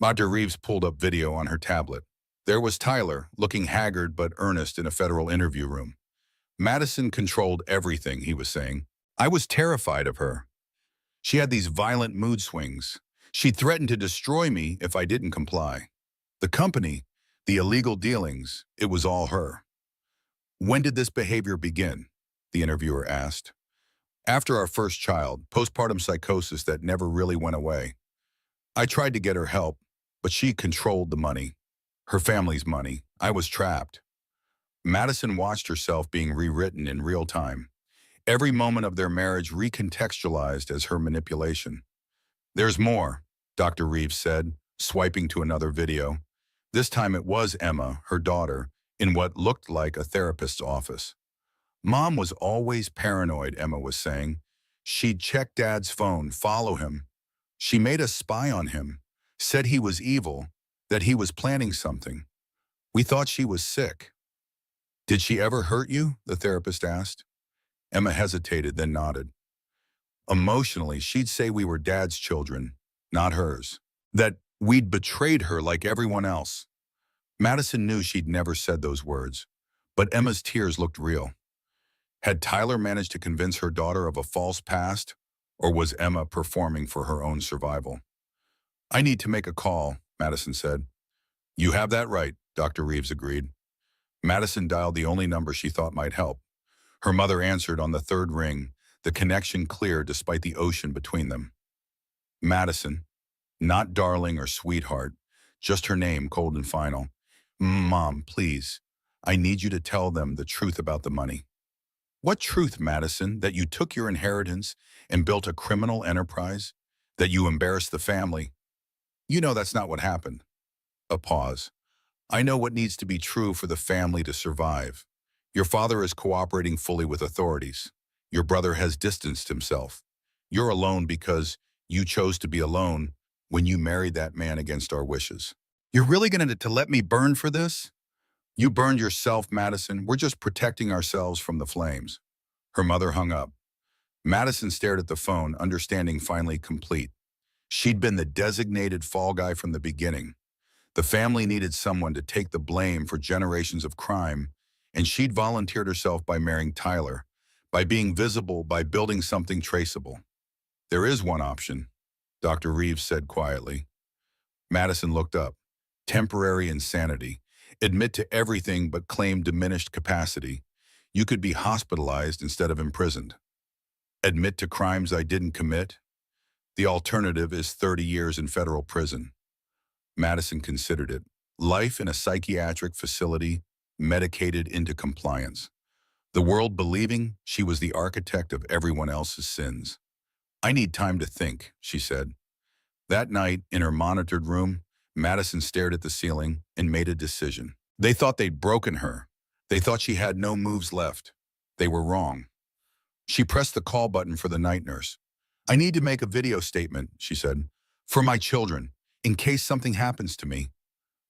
Dr. Reeves pulled up video on her tablet. There was Tyler, looking haggard but earnest in a federal interview room. "Madison controlled everything," he was saying. "I was terrified of her. She had these violent mood swings. She threatened to destroy me if I didn't comply. The company, the illegal dealings, it was all her." "When did this behavior begin?" the interviewer asked. "After our first child, postpartum psychosis that never really went away. I tried to get her help, but she controlled the money. Her family's money. I was trapped." Madison watched herself being rewritten in real time. Every moment of their marriage recontextualized as her manipulation. "There's more," Dr. Reeves said, swiping to another video. This time it was Emma, her daughter, in what looked like a therapist's office. "Mom was always paranoid," Emma was saying. "She'd check Dad's phone, follow him. She made us spy on him, said he was evil, that he was planning something. We thought she was sick. Did she ever hurt you? The therapist asked. Emma hesitated, then nodded. Emotionally, she'd say we were Dad's children, not hers. That we'd betrayed her like everyone else. Madison knew she'd never said those words, but Emma's tears looked real. Had Tyler managed to convince her daughter of a false past, or was Emma performing for her own survival? I need to make a call, Madison said. You have that right, Dr. Reeves agreed. Madison dialed the only number she thought might help. Her mother answered on the third ring, the connection clear despite the ocean between them. Madison, not darling or sweetheart, just her name, cold and final. Mom, please, I need you to tell them the truth about the money. What truth, Madison? That you took your inheritance and built a criminal enterprise? That you embarrassed the family? You know that's not what happened. A pause. I know what needs to be true for the family to survive. Your father is cooperating fully with authorities. Your brother has distanced himself. You're alone because you chose to be alone when you married that man against our wishes. You're really going to let me burn for this? You burned yourself, Madison. We're just protecting ourselves from the flames. Her mother hung up. Madison stared at the phone, understanding finally complete. She'd been the designated fall guy from the beginning. The family needed someone to take the blame for generations of crime, and she'd volunteered herself by marrying Tyler, by being visible, by building something traceable. There is one option, Dr. Reeves said quietly. Madison looked up. Temporary insanity. Admit to everything but claim diminished capacity. You could be hospitalized instead of imprisoned. Admit to crimes I didn't commit. The alternative is 30 years in federal prison. Madison considered it. Life in a psychiatric facility, medicated into compliance. The world believing she was the architect of everyone else's sins. I need time to think, she said. That night, in her monitored room, Madison stared at the ceiling and made a decision. They thought they'd broken her. They thought she had no moves left. They were wrong. She pressed the call button for the night nurse. I need to make a video statement, she said, for my children, in case something happens to me.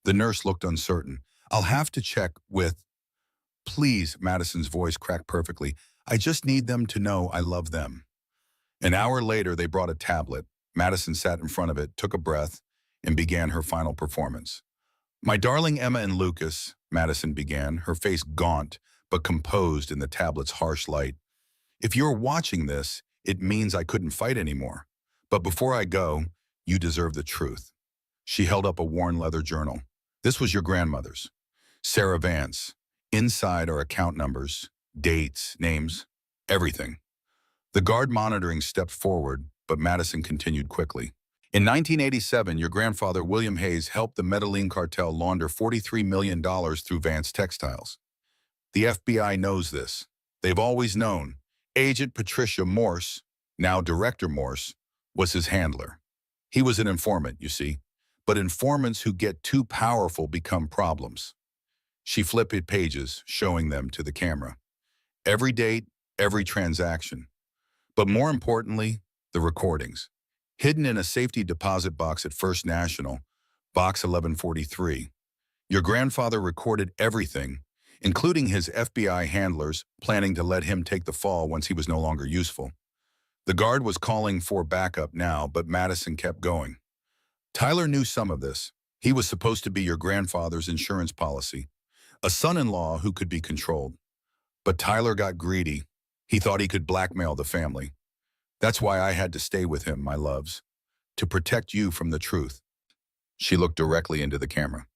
The nurse looked uncertain. I'll have to check with... Please, Madison's voice cracked perfectly. I just need them to know I love them. An hour later, they brought a tablet. Madison sat in front of it, took a breath, and began her final performance. My darling Emma and Lucas, Madison began, her face gaunt but composed in the tablet's harsh light. If you're watching this, it means I couldn't fight anymore. But before I go, you deserve the truth. She held up a worn leather journal. This was your grandmother's. Sarah Vance. Inside are account numbers, dates, names, everything. The guard monitoring stepped forward, but Madison continued quickly. In 1987, your grandfather, William Hayes, helped the Medellin cartel launder $43 million through Vance Textiles. The FBI knows this. They've always known. Agent Patricia Morse, now Director Morse, was his handler. He was an informant, you see. But informants who get too powerful become problems. She flipped pages, showing them to the camera. Every date, every transaction. But more importantly, the recordings. Hidden in a safety deposit box at First National, Box 1143. Your grandfather recorded everything, including his FBI handlers planning to let him take the fall once he was no longer useful. The guard was calling for backup now, but Madison kept going. Tyler knew some of this. He was supposed to be your grandfather's insurance policy, a son-in-law who could be controlled. But Tyler got greedy. He thought he could blackmail the family. That's why I had to stay with him, my loves, to protect you from the truth. She looked directly into the camera.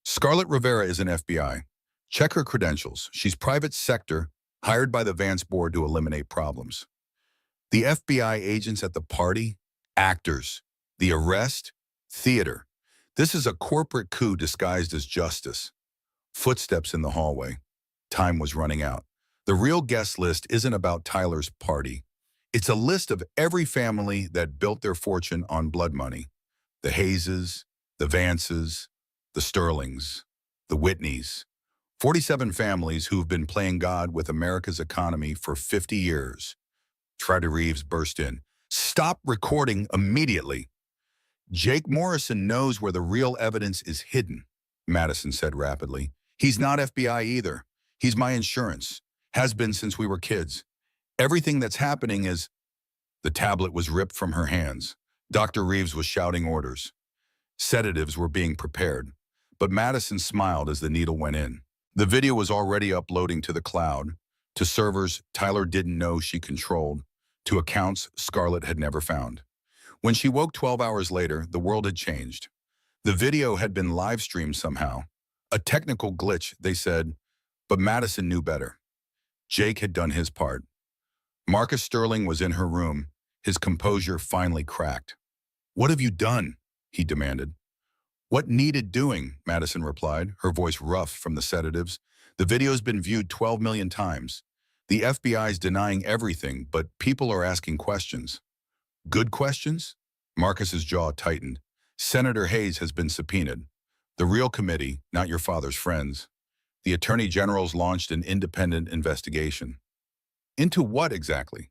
Scarlett Rivera is an FBI. Check her credentials. She's private sector, hired by the Vance board to eliminate problems. The FBI agents at the party, actors. The arrest, theater. This is a corporate coup disguised as justice. Footsteps in the hallway. Time was running out. The real guest list isn't about Tyler's party. It's a list of every family that built their fortune on blood money. The Hayeses, the Vances, the Sterlings, the Whitneys. 47 families who've been playing God with America's economy for 50 years. Dr. Reeves burst in. Stop recording immediately. Jake Morrison knows where the real evidence is hidden, Madison said rapidly. He's not FBI either. He's my insurance. Has been since we were kids. Everything that's happening is... The tablet was ripped from her hands. Dr. Reeves was shouting orders. Sedatives were being prepared. But Madison smiled as the needle went in. The video was already uploading to the cloud, to servers Tyler didn't know she controlled, to accounts Scarlett had never found. When she woke 12 hours later, the world had changed. The video had been live-streamed somehow. A technical glitch, they said, but Madison knew better. Jake had done his part. Marcus Sterling was in her room, his composure finally cracked. "What have you done?" he demanded. "What needed doing?" Madison replied, her voice rough from the sedatives. "The video's been viewed 12 million times. The FBI's denying everything, but people are asking questions." "Good questions?" Marcus's jaw tightened. "Senator Hayes has been subpoenaed. The real committee, not your father's friends. The Attorney General's launched an independent investigation." "Into what exactly?"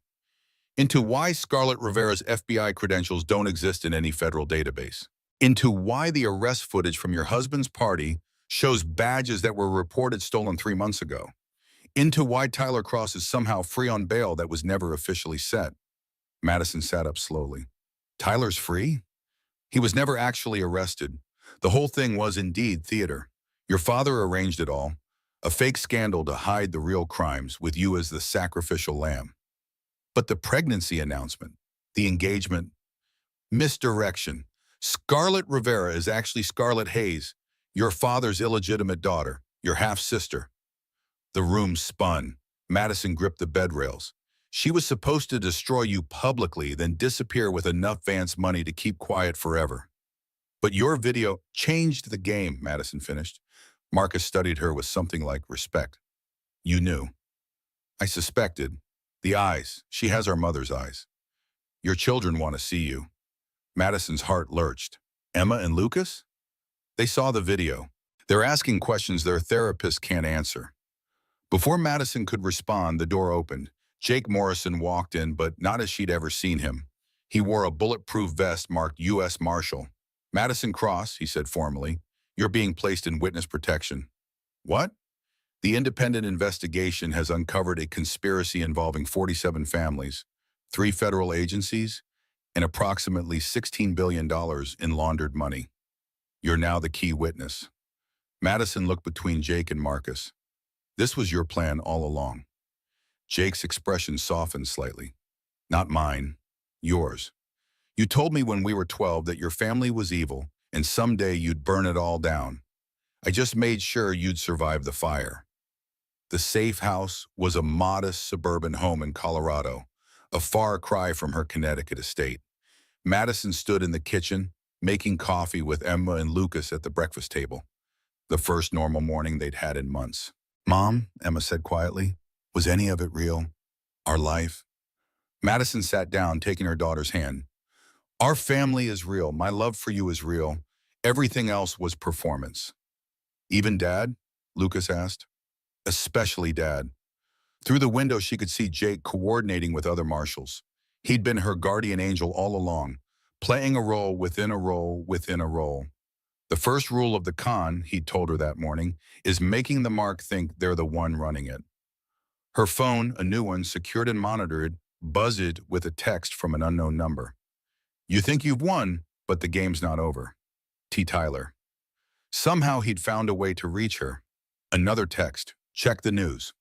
"Into why Scarlett Rivera's FBI credentials don't exist in any federal database. Into why the arrest footage from your husband's party shows badges that were reported stolen 3 months ago. Into why Tyler Cross is somehow free on bail that was never officially set." Madison sat up slowly. "Tyler's free? He was never actually arrested. The whole thing was indeed theater. Your father arranged it all. A fake scandal to hide the real crimes, with you as the sacrificial lamb. But the pregnancy announcement, the engagement, misdirection. Scarlett Rivera is actually Scarlett Hayes, your father's illegitimate daughter, your half-sister." The room spun. Madison gripped the bed rails. "She was supposed to destroy you publicly, then disappear with enough Vance money to keep quiet forever. But your video changed the game," Madison finished. Marcus studied her with something like respect. "You knew." "I suspected. The eyes. She has our mother's eyes. Your children want to see you." Madison's heart lurched. "Emma and Lucas?" "They saw the video. They're asking questions their therapist can't answer." Before Madison could respond, the door opened. Jake Morrison walked in, but not as she'd ever seen him. He wore a bulletproof vest marked U.S. Marshal. "Madison Cross," he said formally, "you're being placed in witness protection." "What?" "The independent investigation has uncovered a conspiracy involving 47 families, 3 federal agencies, and approximately $16 billion in laundered money. You're now the key witness." Madison looked between Jake and Marcus. "This was your plan all along." Jake's expression softened slightly. "Not mine. Yours. You told me when we were 12 that your family was evil and someday you'd burn it all down. I just made sure you'd survive the fire." The safe house was a modest suburban home in Colorado, a far cry from her Connecticut estate. Madison stood in the kitchen, making coffee with Emma and Lucas at the breakfast table. The first normal morning they'd had in months. "Mom," Emma said quietly, "was any of it real? Our life?" Madison sat down, taking her daughter's hand. "Our family is real. My love for you is real. Everything else was performance." "Even Dad?" Lucas asked. "Especially Dad." Through the window, she could see Jake coordinating with other marshals. He'd been her guardian angel all along, playing a role within a role within a role. The first rule of the con, he'd told her that morning, is making the mark think they're the one running it. Her phone, a new one, secured and monitored, buzzed with a text from an unknown number. "You think you've won, but the game's not over. T. Tyler." Somehow he'd found a way to reach her. Another text. "Check the news."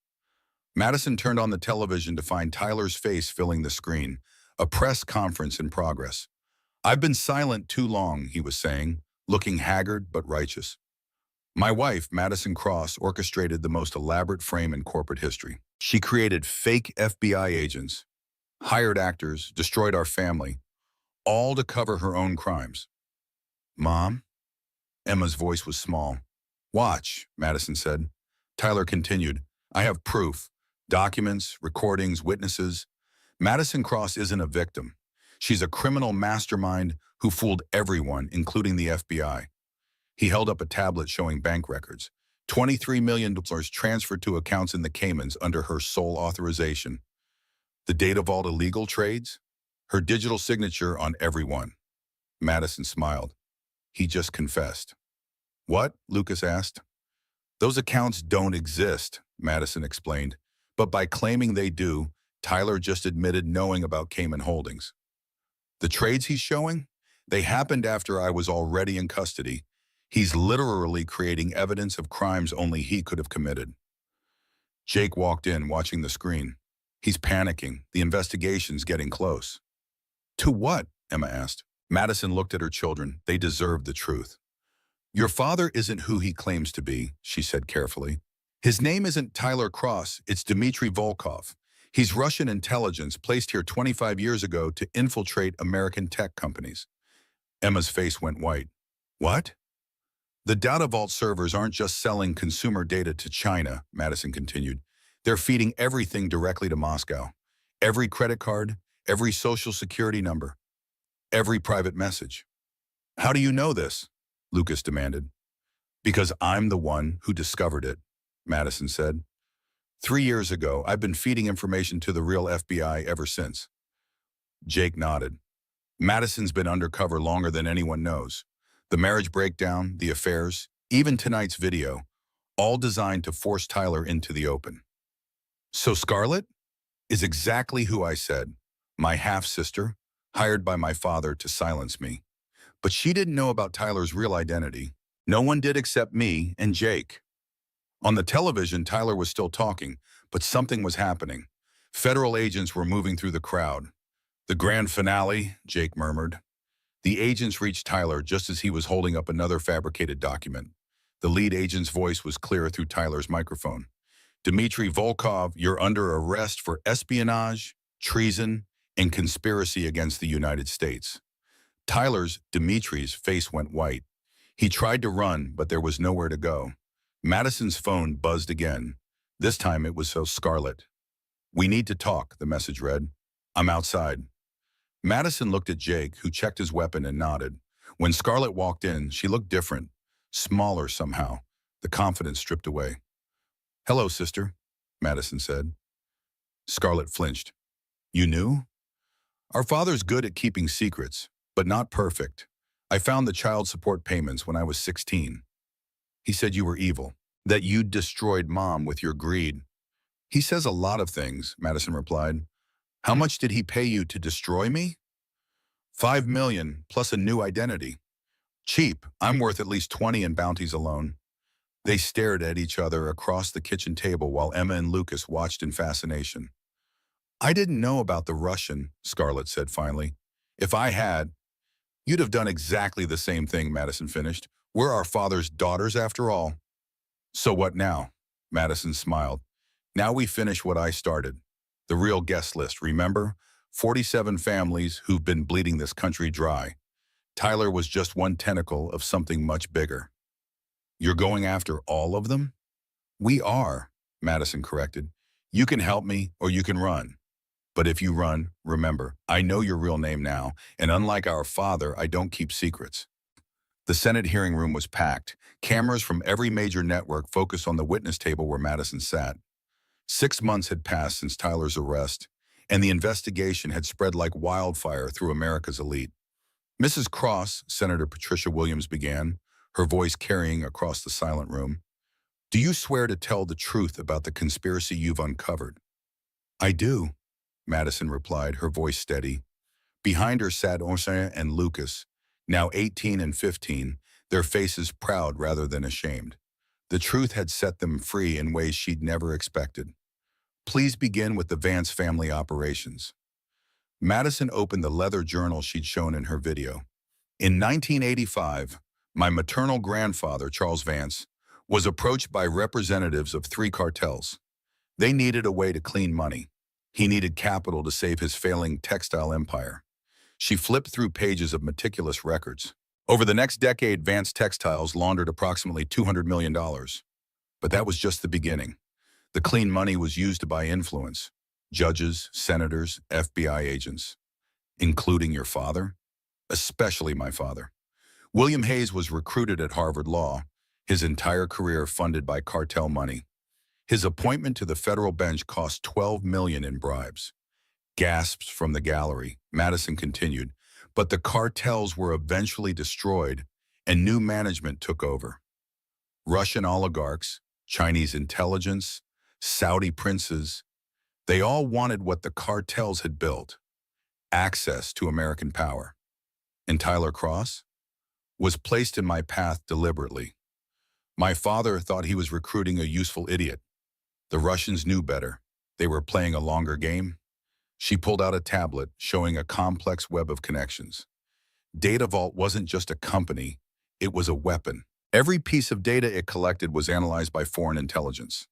Madison turned on the television to find Tyler's face filling the screen, a press conference in progress. "I've been silent too long," he was saying, looking haggard but righteous. "My wife, Madison Cross, orchestrated the most elaborate frame in corporate history. She created fake FBI agents, hired actors, destroyed our family, all to cover her own crimes." "Mom?" Emma's voice was small. "Watch," Madison said. Tyler continued, "I have proof. Documents, recordings, witnesses. Madison Cross isn't a victim. She's a criminal mastermind who fooled everyone, including the FBI." He held up a tablet showing bank records. $23 million transferred to accounts in the Caymans under her sole authorization. The data vault illegal trades? Her digital signature on every one. Madison smiled. "He just confessed." "What?" Lucas asked. Those accounts don't exist, Madison explained. But by claiming they do, Tyler just admitted knowing about Cayman Holdings. The trades he's showing? They happened after I was already in custody. He's literally creating evidence of crimes only he could have committed. Jake walked in, watching the screen. He's panicking. The investigation's getting close. To what? Emma asked. Madison looked at her children. They deserved the truth. Your father isn't who he claims to be, she said carefully. His name isn't Tyler Cross, it's Dmitry Volkov. He's Russian intelligence placed here 25 years ago to infiltrate American tech companies. Emma's face went white. What? The Data Vault servers aren't just selling consumer data to China, Madison continued. They're feeding everything directly to Moscow. Every credit card, every social security number, every private message. How do you know this? Lucas demanded. Because I'm the one who discovered it, Madison said. 3 years ago, I've been feeding information to the real FBI ever since. Jake nodded. Madison's been undercover longer than anyone knows. The marriage breakdown, the affairs, even tonight's video, all designed to force Tyler into the open. So Scarlett is exactly who I said, my half-sister, hired by my father to silence me. But she didn't know about Tyler's real identity. No one did except me and Jake. On the television, Tyler was still talking, but something was happening. Federal agents were moving through the crowd. The grand finale, Jake murmured. The agents reached Tyler just as he was holding up another fabricated document. The lead agent's voice was clear through Tyler's microphone. Dmitry Volkov, you're under arrest for espionage, treason, and conspiracy against the United States. Dimitri's face went white. He tried to run, but there was nowhere to go. Madison's phone buzzed again. This time it was so Scarlett. We need to talk, the message read. I'm outside. Madison looked at Jake, who checked his weapon and nodded. When Scarlett walked in, she looked different, smaller somehow, the confidence stripped away. Hello, sister, Madison said. Scarlett flinched. You knew? Our father's good at keeping secrets, but not perfect. I found the child support payments when I was 16. He said you were evil, that you'd destroyed Mom with your greed. He says a lot of things, Madison replied. How much did he pay you to destroy me? $5 million, plus a new identity. Cheap. I'm worth at least 20 in bounties alone. They stared at each other across the kitchen table while Emma and Lucas watched in fascination. I didn't know about the Russian, Scarlett said finally. If I had, you'd have done exactly the same thing, Madison finished. We're our father's daughters after all. So what now? Madison smiled. Now we finish what I started. The real guest list, remember? 47 families who've been bleeding this country dry. Tyler was just one tentacle of something much bigger. You're going after all of them? We are, Madison corrected. You can help me or you can run. But if you run, remember, I know your real name now, and unlike our father, I don't keep secrets. The Senate hearing room was packed. Cameras from every major network focused on the witness table where Madison sat. 6 months had passed since Tyler's arrest, and the investigation had spread like wildfire through America's elite. Mrs. Cross, Senator Patricia Williams began, her voice carrying across the silent room. Do you swear to tell the truth about the conspiracy you've uncovered? I do, Madison replied, her voice steady. Behind her sat Orsaya and Lucas, now 18 and 15, their faces proud rather than ashamed. The truth had set them free in ways she'd never expected. Please begin with the Vance family operations. Madison opened the leather journal she'd shown in her video. In 1985, my maternal grandfather, Charles Vance, was approached by representatives of 3 cartels. They needed a way to clean money. He needed capital to save his failing textile empire. She flipped through pages of meticulous records. Over the next decade, Vance Textiles laundered approximately $200 million. But that was just the beginning. The clean money was used to buy influence. Judges, senators, FBI agents. Including your father? Especially my father. William Hayes was recruited at Harvard Law, his entire career funded by cartel money. His appointment to the federal bench cost $12 million in bribes. Gasps from the gallery. Madison continued, but the cartels were eventually destroyed and new management took over. Russian oligarchs, Chinese intelligence, Saudi princes. They all wanted what the cartels had built, access to American power. And Tyler Cross was placed in my path deliberately. My father thought he was recruiting a useful idiot. The Russians knew better. They were playing a longer game. She pulled out a tablet showing a complex web of connections. Data Vault wasn't just a company, it was a weapon. Every piece of data it collected was analyzed by foreign intelligence.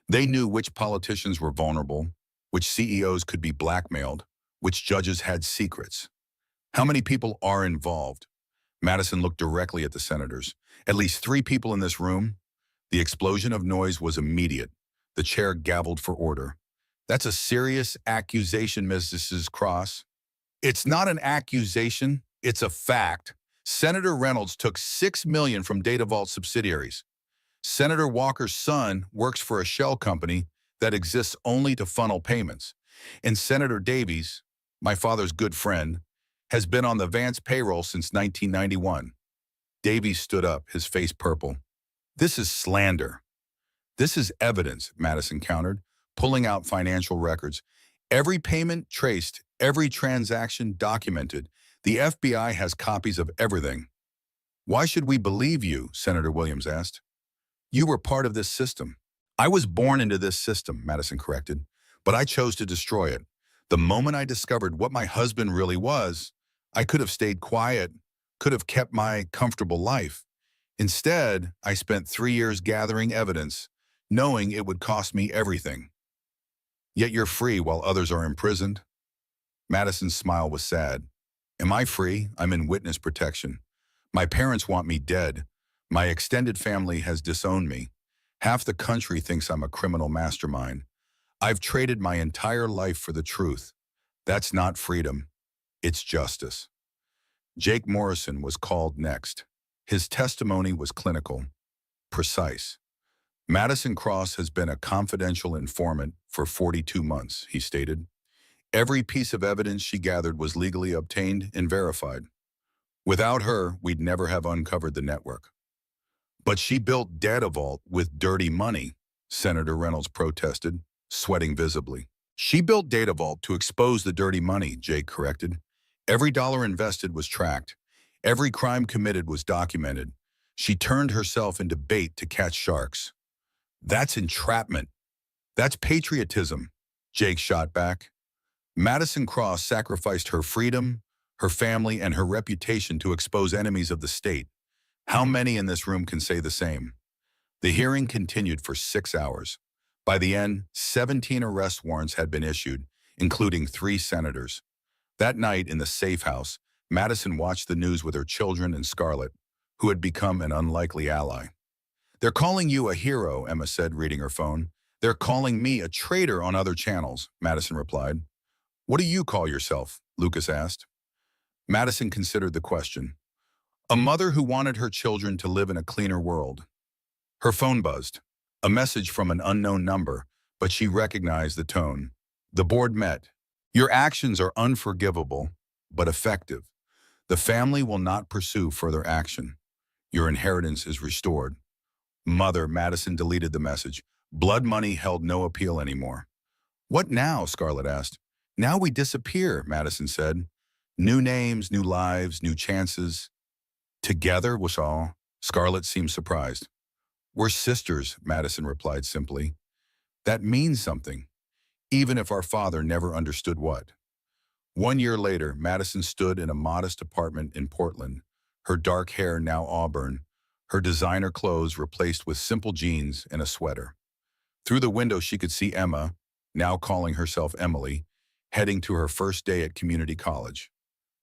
They knew which politicians were vulnerable, which CEOs could be blackmailed, which judges had secrets. How many people are involved? Madison looked directly at the senators. At least 3 people in this room. The explosion of noise was immediate. The chair gavelled for order. That's a serious accusation, Mrs. Cross. It's not an accusation, it's a fact. Senator Reynolds took $6 million from Data Vault subsidiaries. Senator Walker's son works for a shell company that exists only to funnel payments. And Senator Davies, my father's good friend, has been on the Vance payroll since 1991. Davies stood up, his face purple. This is slander. This is evidence, Madison countered, pulling out financial records. Every payment traced, every transaction documented. The FBI has copies of everything. Why should we believe you? Senator Williams asked. You were part of this system. I was born into this system, Madison corrected, but I chose to destroy it. The moment I discovered what my husband really was, I could have stayed quiet, could have kept my comfortable life. Instead, I spent 3 years gathering evidence, knowing it would cost me everything. Yet you're free while others are imprisoned. Madison's smile was sad. Am I free? I'm in witness protection. My parents want me dead. My extended family has disowned me. Half the country thinks I'm a criminal mastermind. I've traded my entire life for the truth. That's not freedom. It's justice. Jake Morrison was called next. His testimony was clinical, precise. Madison Cross has been a confidential informant for 42 months, he stated. Every piece of evidence she gathered was legally obtained and verified. Without her, we'd never have uncovered the network. But she built Data Vault with dirty money, Senator Reynolds protested, sweating visibly. She built Data Vault to expose the dirty money, Jake corrected. Every dollar invested was tracked. Every crime committed was documented. She turned herself into bait to catch sharks. That's entrapment. That's patriotism, Jake shot back. Madison Cross sacrificed her freedom, her family, and her reputation to expose enemies of the state. How many in this room can say the same? The hearing continued for 6 hours. By the end, 17 arrest warrants had been issued, including 3 senators. That night in the safe house, Madison watched the news with her children and Scarlett, who had become an unlikely ally. They're calling you a hero, Emma said, reading her phone. They're calling me a traitor on other channels, Madison replied. What do you call yourself? Lucas asked. Madison considered the question. A mother who wanted her children to live in a cleaner world. Her phone buzzed. A message from an unknown number, but she recognized the tone. The board met. Your actions are unforgivable, but effective. The family will not pursue further action. Your inheritance is restored. Mother, Madison deleted the message. Blood money held no appeal anymore. What now? Scarlett asked. Now we disappear, Madison said. New names, new lives, new chances. Together was all. Scarlett seemed surprised. We're sisters, Madison replied simply. That means something, even if our father never understood what. 1 year later, Madison stood in a modest apartment in Portland, her dark hair now auburn, her designer clothes replaced with simple jeans and a sweater. Through the window she could see Emma, now calling herself Emily, heading to her first day at community college.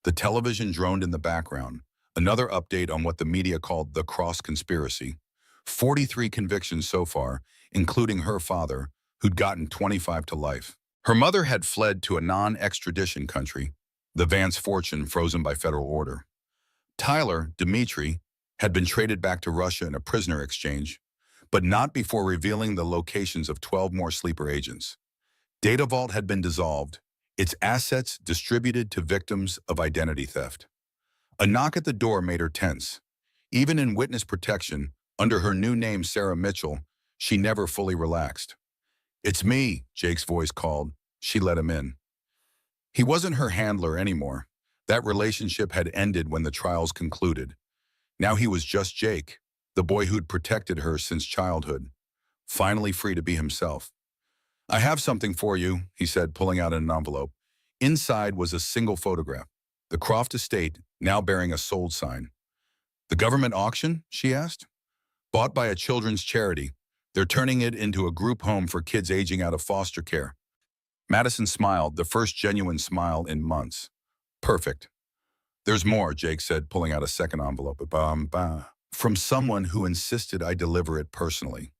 The television droned in the background, another update on what the media called the Cross Conspiracy. 43 convictions so far, including her father, who'd gotten 25 to life. Her mother had fled to a non-extradition country, the Vance fortune frozen by federal order. Tyler, Dimitri, had been traded back to Russia in a prisoner exchange, but not before revealing the locations of 12 more sleeper agents. Data Vault had been dissolved, its assets distributed to victims of identity theft. A knock at the door made her tense. Even in witness protection, under her new name Sarah Mitchell, She never fully relaxed. "It's me," Jake's voice called. She let him in. He wasn't her handler anymore. That relationship had ended when the trials concluded. Now he was just Jake, the boy who'd protected her since childhood, finally free to be himself. "I have something for you," he said, pulling out an envelope. Inside was a single photograph. The Croft estate, now bearing a sold sign. "The government auction?" she asked. "Bought by a children's charity. They're turning it into a group home for kids aging out of foster care." Madison smiled, the first genuine smile in months. "Perfect." "There's more," Jake said, pulling out a second envelope. From someone who insisted I deliver it personally.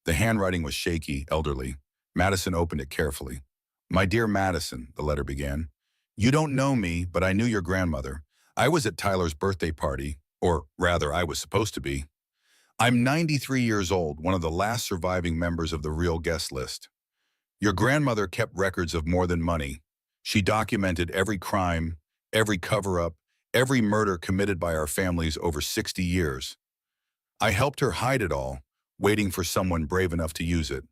The handwriting was shaky, elderly. Madison opened it carefully. "My dear Madison," the letter began. "You don't know me, but I knew your grandmother. I was at Tyler's birthday party, or rather, I was supposed to be. I'm 93 years old, one of the last surviving members of the real guest list. Your grandmother kept records of more than money. She documented every crime, every cover-up, every murder committed by our families over 60 years. I helped her hide it all, waiting for someone brave enough to use it.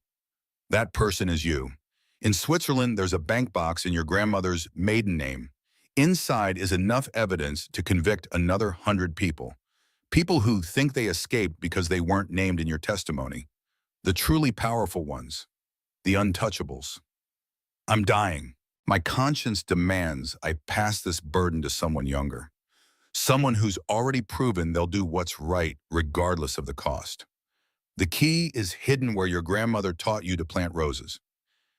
That person is you. In Switzerland, there's a bank box in your grandmother's maiden name. Inside is enough evidence to convict another 100 people. People who think they escaped because they weren't named in your testimony. The truly powerful ones. The untouchables. I'm dying. My conscience demands I pass this burden to someone younger. Someone who's already proven they'll do what's right regardless of the cost. The key is hidden where your grandmother taught you to plant roses.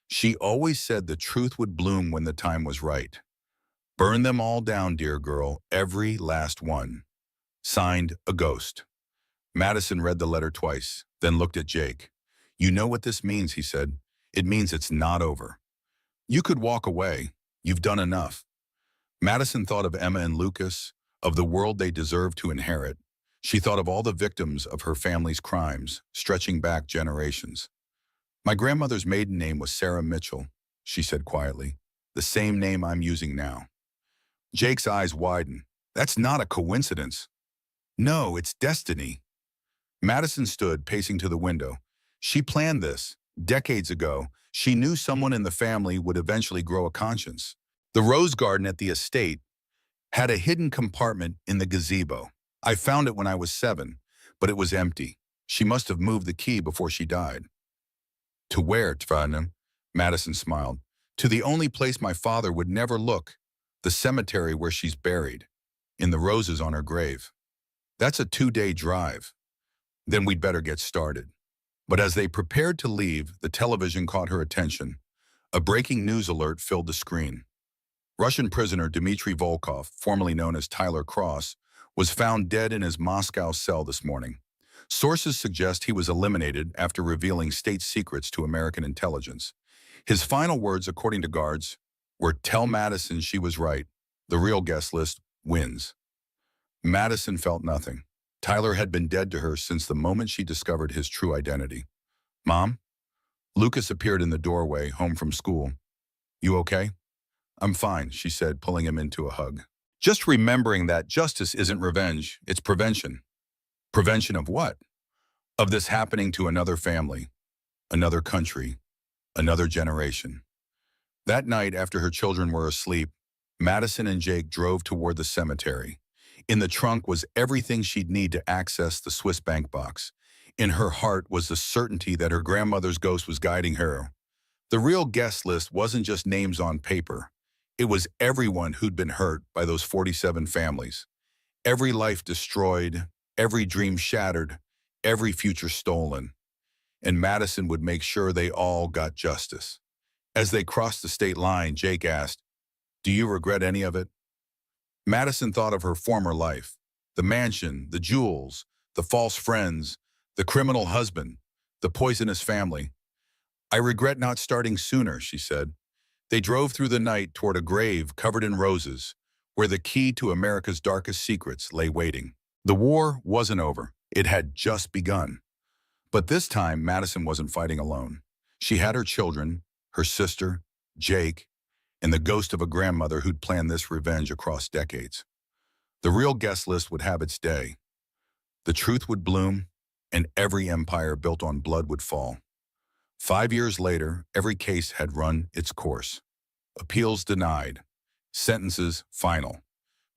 She always said the truth would bloom when the time was right. Burn them all down, dear girl, every last one. Signed, a ghost." Madison read the letter twice, then looked at Jake. "You know what this means," he said. "It means it's not over. You could walk away. You've done enough." Madison thought of Emma and Lucas, of the world they deserved to inherit. She thought of all the victims of her family's crimes, stretching back generations. "My grandmother's maiden name was Sarah Mitchell," she said quietly. "The same name I'm using now." Jake's eyes widened. "That's not a coincidence." "No, it's destiny." Madison stood, pacing to the window. She planned this. Decades ago, she knew someone in the family would eventually grow a conscience. The rose garden at the estate had a hidden compartment in the gazebo. I found it when I was 7, but it was empty. She must have moved the key before she died. "To where, Tvanam?" Madison smiled. "To the only place my father would never look, the cemetery where she's buried, in the roses on her grave. That's a 2-day drive. Then we'd better get started." But as they prepared to leave, the television caught her attention. A breaking news alert filled the screen. Russian prisoner Dmitry Volkov, formerly known as Tyler Cross, was found dead in his Moscow cell this morning. Sources suggest he was eliminated after revealing state secrets to American intelligence. His final words, according to guards, were, "Tell Madison she was right. The real guest list wins." Madison felt nothing. Tyler had been dead to her since the moment she discovered his true identity. "Mom?" Lucas appeared in the doorway, home from school. "You okay?" "I'm fine," she said, pulling him into a hug. "Just remembering that justice isn't revenge, it's prevention." "Prevention of what?" "Of this happening to another family, another country, another generation." That night, after her children were asleep, Madison and Jake drove toward the cemetery. In the trunk was everything she'd need to access the Swiss bank box. In her heart was the certainty that her grandmother's ghost was guiding her. The real guest list wasn't just names on paper. It was everyone who'd been hurt by those 47 families. Every life destroyed, every dream shattered, every future stolen. And Madison would make sure they all got justice. As they crossed the state line, Jake asked, "Do you regret any of it?" Madison thought of her former life, the mansion, the jewels, the false friends, the criminal husband, the poisonous family. "I regret not starting sooner," she said. They drove through the night toward a grave covered in roses, where the key to America's darkest secrets lay waiting. The war wasn't over. It had just begun. But this time, Madison wasn't fighting alone. She had her children, her sister, Jake, and the ghost of a grandmother who'd planned this revenge across decades. The real guest list would have its day. The truth would bloom, and every empire built on blood would fall. 5 years later, every case had run its course. Appeals denied. Sentences final.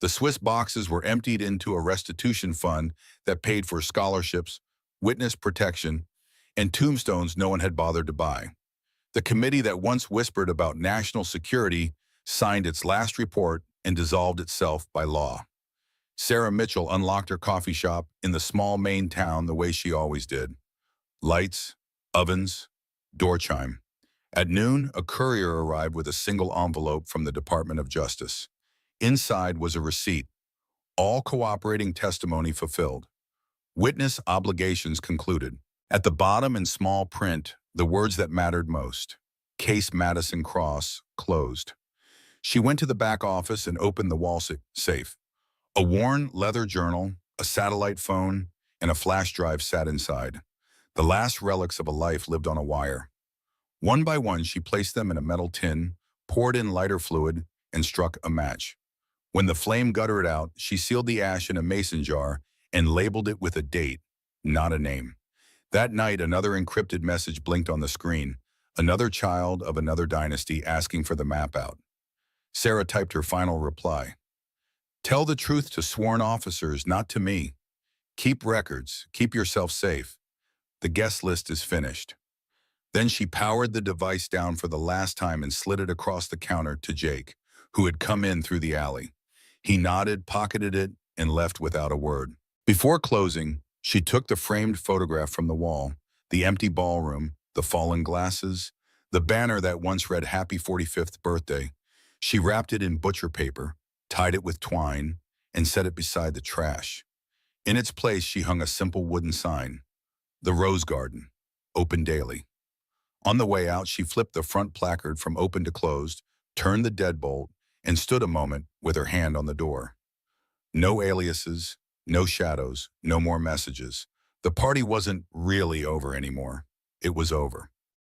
The Swiss boxes were emptied into a restitution fund that paid for scholarships, witness protection, and tombstones no one had bothered to buy. The committee that once whispered about national security signed its last report and dissolved itself by law. Sarah Mitchell unlocked her coffee shop in the small Maine town the way she always did. Lights, ovens, door chime. At noon, a courier arrived with a single envelope from the Department of Justice. Inside was a receipt, all cooperating testimony fulfilled. Witness obligations concluded. At the bottom in small print, the words that mattered most. Case Madison Cross, closed. She went to the back office and opened the wall safe. A worn leather journal, a satellite phone, and a flash drive sat inside. The last relics of a life lived on a wire. One by one, she placed them in a metal tin, poured in lighter fluid, and struck a match. When the flame guttered out, she sealed the ash in a mason jar and labeled it with a date, not a name. That night, another encrypted message blinked on the screen, another child of another dynasty asking for the map out. Sarah typed her final reply. Tell the truth to sworn officers, not to me. Keep records, keep yourself safe. The guest list is finished. Then she powered the device down for the last time and slid it across the counter to Jake, who had come in through the alley. He nodded, pocketed it, and left without a word. Before closing, she took the framed photograph from the wall, the empty ballroom, the fallen glasses, the banner that once read Happy 45th Birthday. She wrapped it in butcher paper, tied it with twine, and set it beside the trash. In its place, she hung a simple wooden sign, The Rose Garden, open daily. On the way out, she flipped the front placard from open to closed, turned the deadbolt, and stood a moment with her hand on the door. No aliases, no shadows, no more messages. The party wasn't really over anymore. It was over.